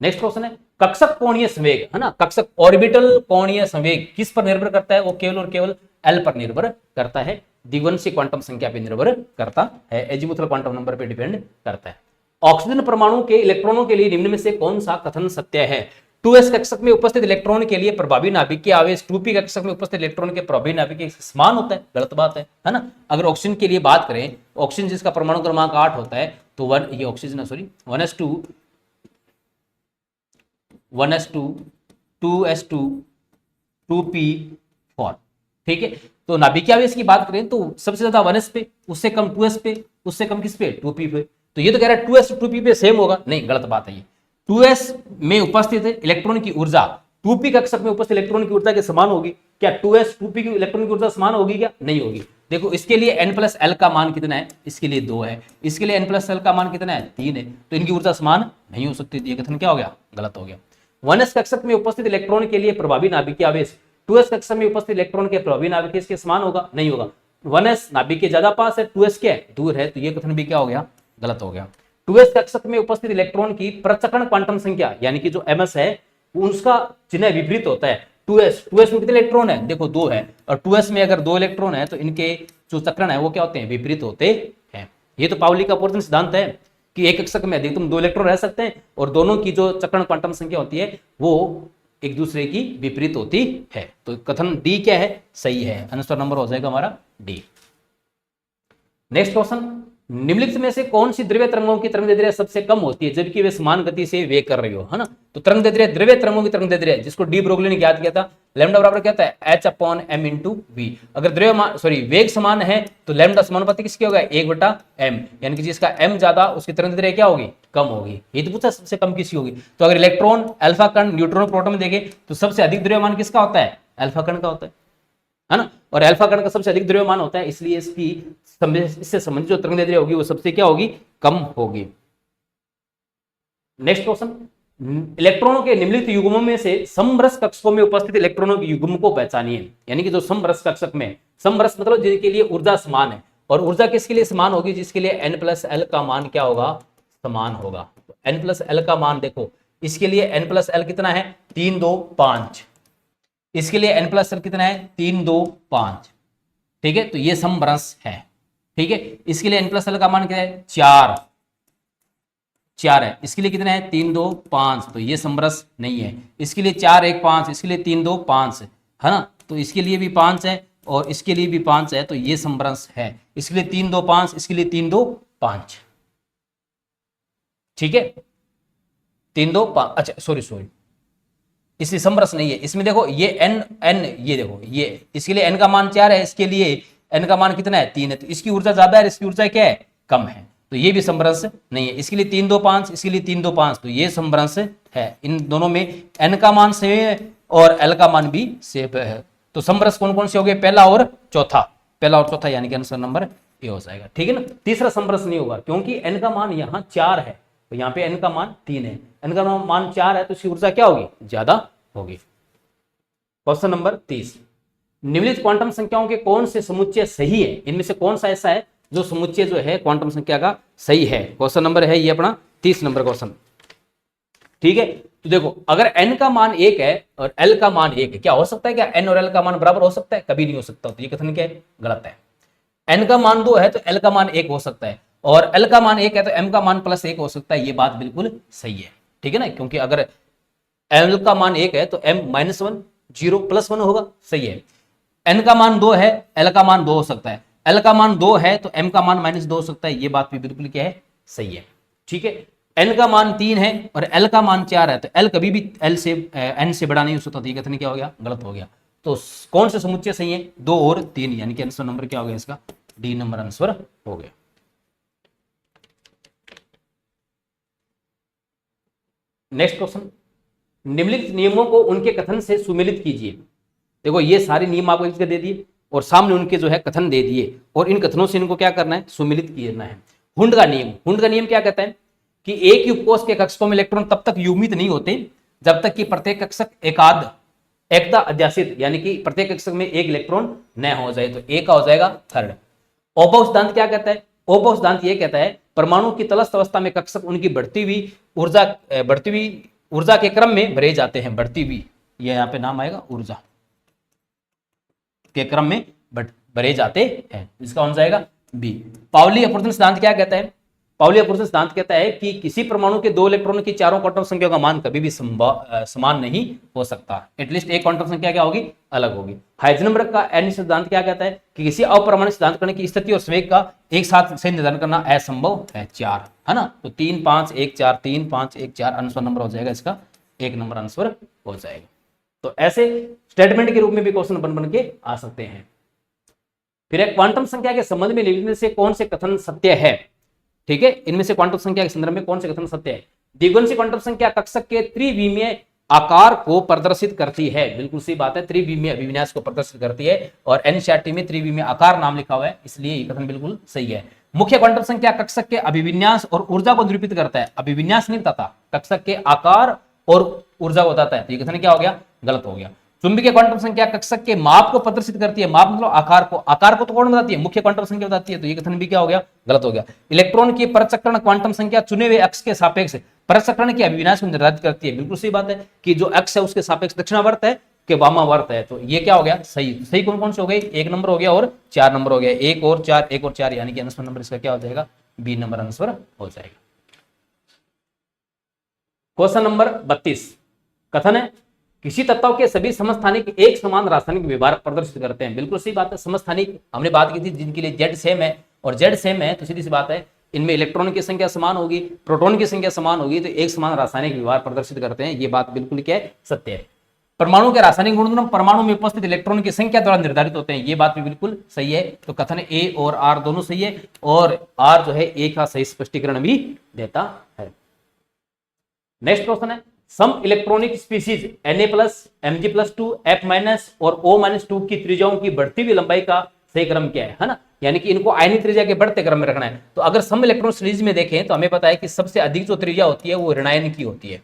नेक्स्ट क्वेश्चन है कक्षक कोणीय संवेग, है ना। कक्षक ऑर्बिटल कोणीय संवेग किस पर निर्भर करता है, वो केवल और केवल एल पर निर्भर करता है, द्विवंशी क्वांटम संख्या पर निर्भर करता है, एजीमुथल क्वांटम नंबर पर डिपेंड करता है। ऑक्सीजन परमाणु के इलेक्ट्रॉनों के लिए निम्न में से कौन सा कथन सत्य है। 2s कक्षक में उपस्थित इलेक्ट्रॉन के लिए प्रभावी नाभिक के आवेश 2p कक्षक में उपस्थित इलेक्ट्रॉन के प्रभावी नाभिक के समान होता है, गलत बात है ना। अगर ऑक्सीजन के लिए बात करें, ऑक्सीजन जिसका परमाणु क्रमांक 8 होता है, तो 1 ये oxygen sorry 1s2 2s2 2p4, ठीक है। तो नाभिकीय आवेश की बात करें तो सबसे ज्यादा 1s पे, उससे कम 2s पे, उससे कम किस पे, 2p पे। तो ये तो कह रहा है 2s 2p पे सेम होगा, नहीं गलत बात है। ये 2s में उपस्थित इलेक्ट्रॉन की ऊर्जा 2p कक्षक में उपस्थित इलेक्ट्रॉन की ऊर्जा के समान होगी क्या, 2s 2p की इलेक्ट्रॉन की ऊर्जा समान होगी क्या, नहीं होगी। देखो इसके लिए n+l का मान कितना है, इसके लिए 2 है, इसके लिए n+l का मान कितना है, 3 है, तो इनकी ऊर्जा समान नहीं हो सकती। ये कथन क्या हो गया, गलत हो गया। 1s कक्षक में उपस्थित इलेक्ट्रॉन के लिए प्रभावी नाभिकीय आवेश 2s कक्षक में उपस्थित इलेक्ट्रॉन के प्रभावी नाभिक इसके समान होगा, नहीं होगा। 1s नाभिक के ज्यादा पास है, 2s क्या है, दूर है, तो ये कथन भी क्या हो गया, गलत हो गया। 2s कक्षक में उपस्थित इलेक्ट्रॉन की पृथक्करण क्वांटम संख्या यानी कि जो ms है उसका चिन्ह विपरीत होता है। 2s में कितने इलेक्ट्रॉन है, देखो 2 है, और 2s में अगर 2 इलेक्ट्रॉन है तो इनके जो चक्रण है वो क्या होते हैं, विपरीत होते हैं। ये तो पाउली का अपवर्तन सिद्धांत है कि एक कक्षक में अधिकतम 2 इलेक्ट्रॉन रह सकते हैं और दोनों की जो चक्रण क्वांटम संख्या होती है वो एक दूसरे की विपरीत होती है। तो कथन डी क्या है, सही है, आंसर नंबर हो जाएगा हमारा डी। नेक्स्ट क्वेश्चन निम्नलिखित में से कौन सी द्रव्य तरंगों की तरंगदैर्ध्य सबसे कम होती है जबकि वे समान गति से वेग कर रही हो, है ना। तो तरंगदैर्ध्य द्रव्य तरंगों की तरंगदैर्ध्य जिसको डी ब्रोगली ने ज्ञात किया था, लैम्डा बराबर क्या होता है h/m/v। अगर वेग समान है तो लैम्डा समानुपाती किसके होगा, 1/m, यानी कि जिसका m ज्यादा उसकी तरंगदैर्ध्य क्या होगी, कम होगी। ये तो पूछा सबसे कम किसी होगी। तो अगर इलेक्ट्रॉन अल्फा कण न्यूट्रॉन प्रोटॉन में देखे तो सबसे अधिक द्रव्यमान किसका होता है, अल्फा कण का होता है ना। और अल्फा कण का सबसे अधिक द्रव्यमान होता है, इसलिए इससे संबंधित जो तरंगदैर्ध्य होगी वो सबसे क्या होगी, कम होगी। नेक्स्ट क्वेश्चन इलेक्ट्रॉनों के निम्नलिखित युग्मों में से समरस कक्षकों में उपस्थित इलेक्ट्रॉनों के युग्म को पहचानिए। यानी कि जो समरस कक्षक में, समरस मतलब जिनके लिए ऊर्जा समान है, और ऊर्जा किसके लिए समान होगी, जिसके लिए n+l का मान क्या होगा, समान होगा। तो n+l का मान देखो, इसके लिए n+l कितना है, 3 2 5, इसके लिए n+l कितना है, 3 2 5, ठीक है। तो ये समरस है, ठीक है। इसके लिए n+l का मान क्या है, 4 है, इसके लिए कितना है, 3 2 5, तो ये समरस नहीं है। इसके लिए 4 1 5, इसके लिए 3 2 5 है ना, तो इसके लिए भी 5 है और इसके लिए भी 5 है, तो ये समरस है। इसके लिए 3 2 5, इसके लिए 3 2 5, ठीक है, 3 2 5, अच्छा सॉरी इसलिए समरस नहीं है। इसमें देखो ये एन एन, ये देखो ये इसके लिए एन का मान 4 है, इसके लिए एन का मान कितना है 3 है, तो इसकी ऊर्जा ज्यादा है, इसकी ऊर्जा क्या है कम है, तो ये भी समरस नहीं है। इसके लिए 3 2 5, इसके लिए 3 2 5, तो ये समरस है। इन दोनों में एन का मान सेम है और एल का मान भी सेम है। तो समरस कौन कौन से हो गए, पहला और चौथा, पहला और चौथा, यानी कि आंसर नंबर ए हो जाएगा। ठीक है ना। तीसरा समरस नहीं होगा क्योंकि एन का मान यहाँ 4 है, तो यहाँ पे एन का मान 3 है, एन का मान 4 है, तो इसकी ऊर्जा क्या होगी, ज्यादा होगी। क्वेश्चन नंबर 30, निम्नलिखित क्वांटम संख्याओं के कौन से समुच्चय सही है, इनमें से कौन सा ऐसा है जो समुच्चय जो है क्वांटम संख्या का सही है। क्वेश्चन नंबर है ये अपना 30 नंबर क्वेश्चन। ठीक है, तो देखो अगर n का मान 1 है और l का मान 1 है, क्या हो सकता है, क्या n और l का मान बराबर हो सकता है, कभी नहीं हो सकता। तो ये कथन क्या है, गलत है। n का मान 2 है तो l का मान 1 हो सकता है, और l का मान 1 है तो m का मान +1 हो सकता है, ये बात बिल्कुल सही है। ठीक है ना, क्योंकि अगर l का मान 1 है तो m -1 0 +1 होगा, सही है। n का मान 2 है, l का मान 2 हो सकता है, l का मान 2 है तो m का मान -2 हो सकता है, ये बात भी बिल्कुल क्या है, सही है। ठीक है, n का मान 3 है और l का मान 4 है, तो l कभी भी l से n से बड़ा नहीं हो सकता, तो ये कथन क्या हो गया, गलत हो गया। तो कौन से समुच्चय सही है, 2 और 3, यानी कि आंसर नंबर क्या हो गया इसका, डी नंबर आंसर हो गया। नेक्स्ट क्वेश्चन, निम्नलिखित नियमों को उनके कथन से सुमेलित कीजिए। देखो ये सारे नियम आपको इसके दे दिए और सामने उनके जो है कथन दे दिए, और इन कथनों से इनको क्या करना है, सुमेलित करना है। हुंड का नियम, हुंड का नियम क्या कहता है कि एक ही उपकोष के कक्षकों में इलेक्ट्रॉन तब तक युग्मित नहीं होते जब तक कि प्रत्येक कक्षक एकता अध्यासित, यानी कि प्रत्येक कक्षक में एक इलेक्ट्रॉन न हो जाए, तो ए का हो जाएगा थर्ड। ओबो सिद्धांत क्या कहता है, ओबो सिद्धांत ये कहता है परमाणु की तटस्थ अवस्था में कक्षक उनकी बढ़ती हुई ऊर्जा के क्रम में भरे जाते हैं, बढ़ती हुई, ये यहाँ पे नाम आएगा ऊर्जा के क्रम में भरे जाते हैं, इसका कौन जाएगा बी। पाउली अपवर्तन सिद्धांत क्या कहता है, पाउली अपवर्तन सिद्धांत कहता है कि किसी परमाणु के 2 इलेक्ट्रॉनों की चारों क्वांटम संख्या का मान कभी भी समान नहीं हो सकता, एटलीस्ट एक क्वांटम संख्या क्या होगी, अलग होगी। हाइजेनबर्ग का एन सिद्धांत क्या कहता है कि किसी अपरमाणु सिद्धांत करने की स्थिति और संवेग का एक साथ से निर्धारण करना असंभव है, 4 है ना। तो 3 5 1 4, 3 5 1 4 आंसर नंबर हो जाएगा इसका, 1 नंबर आंसर हो जाएगा। तो ऐसे स्टेटमेंट के रूप में भी क्वेश्चन बन के आ सकते हैं। फिर एक क्वांटम संख्या के संबंध में निम्न से कौन से कथन सत्य है। ठीक है, इनमें से क्वांटम संख्या के संदर्भ में कौन से कथन सत्य है। द्विगुणित क्वांटम संख्या कक्षक के त्रिविमीय आकार को प्रदर्शित करती है, बिल्कुल सही बात है, त्रिविमीय अभिविन्यास को प्रदर्शित करती है, और एनसीईआरटी में त्रिविमीय आकार नाम लिखा हुआ है, इसलिए ये कथन बिल्कुल सही है। मुख्य क्वांटम संख्या कक्षक के अभिविन्यास और ऊर्जा को निरूपित करता है, अभिविन्यास नहीं बताता, कक्षक के आकार और ऊर्जा को बताता है, तो ये कथन क्या हो गया, गलत हो गया। चुंबकीय क्वांटम संख्या कक्षक के माप को प्रदर्शित करती है, माप मतलब आकार को तो कौन बताती है, मुख्य क्वांटम संख्या बताती है, तो ये कथन भी क्या हो गया, गलत हो गया। इलेक्ट्रॉन की परचक्रण क्वांटम संख्या चुने हुए अक्ष के सापेक्ष परचक्रण के अभिविन्यास को निर्धारित करती है, बिल्कुल सही बात है कि जो अक्ष है उसके सापेक्ष दक्षिणावर्त है कि वामावर्त है, तो ये क्या हो गया, सही। सही कौन कौन से हो गए, 1 नंबर हो गया और 4 नंबर हो गया, 1 और 4 1 और 4, यानी कि आंसर नंबर इसका क्या हो जाएगा, बी नंबर आंसर हो जाएगा। क्वेश्चन नंबर 32, कथन है किसी तत्व के सभी समस्थानिक एक समान रासायनिक व्यवहार प्रदर्शित करते हैं, बिल्कुल सही बात है। समस्थानिक हमने बात की थी जिनके लिए जेड सेम है, और जेड सेम है तो सीधी सी बात है इनमें इलेक्ट्रॉन की संख्या समान होगी, प्रोटॉन की संख्या समान होगी, तो एक समान रासायनिक व्यवहार प्रदर्शित करते हैं, ये बात बिल्कुल क्या है, सत्य है। परमाणु के रासायनिक गुणधर्म परमाणु में उपस्थित इलेक्ट्रॉन की संख्या द्वारा निर्धारित होते हैं, ये बात भी बिल्कुल सही है। तो कथन ए और आर दोनों सही है, और आर जो है ए का सही स्पष्टीकरण भी देता है। नेक्स्ट क्वेश्चन है some electronic species Na+, Mg+2, F- और O-2 की त्रिज्याओं की बढ़ती हुई लंबाई का सही क्रम क्या है ना, यानी कि इनको आयनिक त्रिज्या के बढ़ते क्रम में रखना है। तो अगर सम इलेक्ट्रॉन सीरीज में देखें तो हमें पता है कि सबसे अधिक जो त्रिज्या होती है वो ऋणायन की होती है,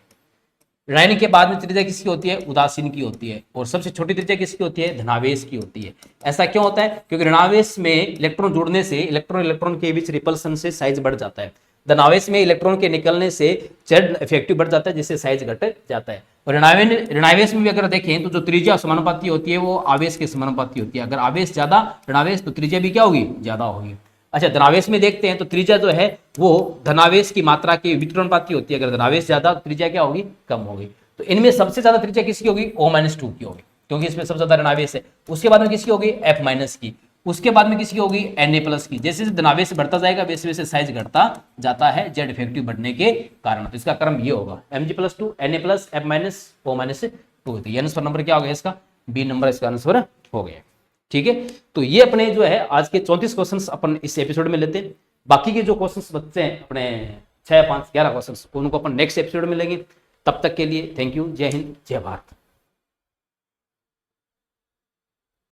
ऋणायन के बाद में त्रिज्या किसकी होती है, उदासीन की होती है, और सबसे छोटी त्रिज्या किसकी होती है, धनावेश की होती है। ऐसा क्यों होता है, क्योंकि ऋणावेश में इलेक्ट्रॉन जुड़ने से इलेक्ट्रॉन के बीच रिपल्सन से साइज बढ़ जाता है, धनावेश में इलेक्ट्रॉन के निकलने से जेड इफेक्टिव बढ़ जाता है, जिससे साइज घट जाता है। और ऋणावेश में भी अगर देखें तो जो त्रिज्या समानुपाती होती है वो आवेश के समानुपाती होती है, अगर आवेश ज्यादा ऋणावेश तो त्रिज्या भी क्या होगी, ज्यादा होगी। अच्छा, धनावेश में देखते हैं तो त्रिज्या जो है वो धनावेश की मात्रा के वितरणपाती होती है, अगर धनावेश ज्यादा तो त्रिज्या क्या होगी, कम होगी। तो इनमें सबसे ज्यादा त्रिज्या किसकी होगी, O-2 की होगी, क्योंकि इसमें सबसे ज्यादा ऋणावेश है। उसके बाद में किसकी होगी, F- की, उसके बाद में किसकी होगी, Na+ की। जैसे जैसे धनावेश बढ़ता जाएगा वैसे वैसे साइज घटता जाता है जेड इफेक्टिव बढ़ने के कारण, तो इसका क्रम ये होगा Mg+2, Na+, F-, O-, 2, तो ये आंसर नंबर क्या हो गया इसका, बी नंबर इसका आंसर हो गया। ठीक है, तो ये अपने जो है आज के 34 क्वेश्चंस अपन इस एपिसोड में लेते हैं। बाकी के जो क्वेश्चंस बचते हैं अपने 6, 5, 11 क्वेश्चंस, उनको अपन नेक्स्ट एपिसोड में लेंगे। तब तक के लिए थैंक यू, जय हिंद, जय भारत।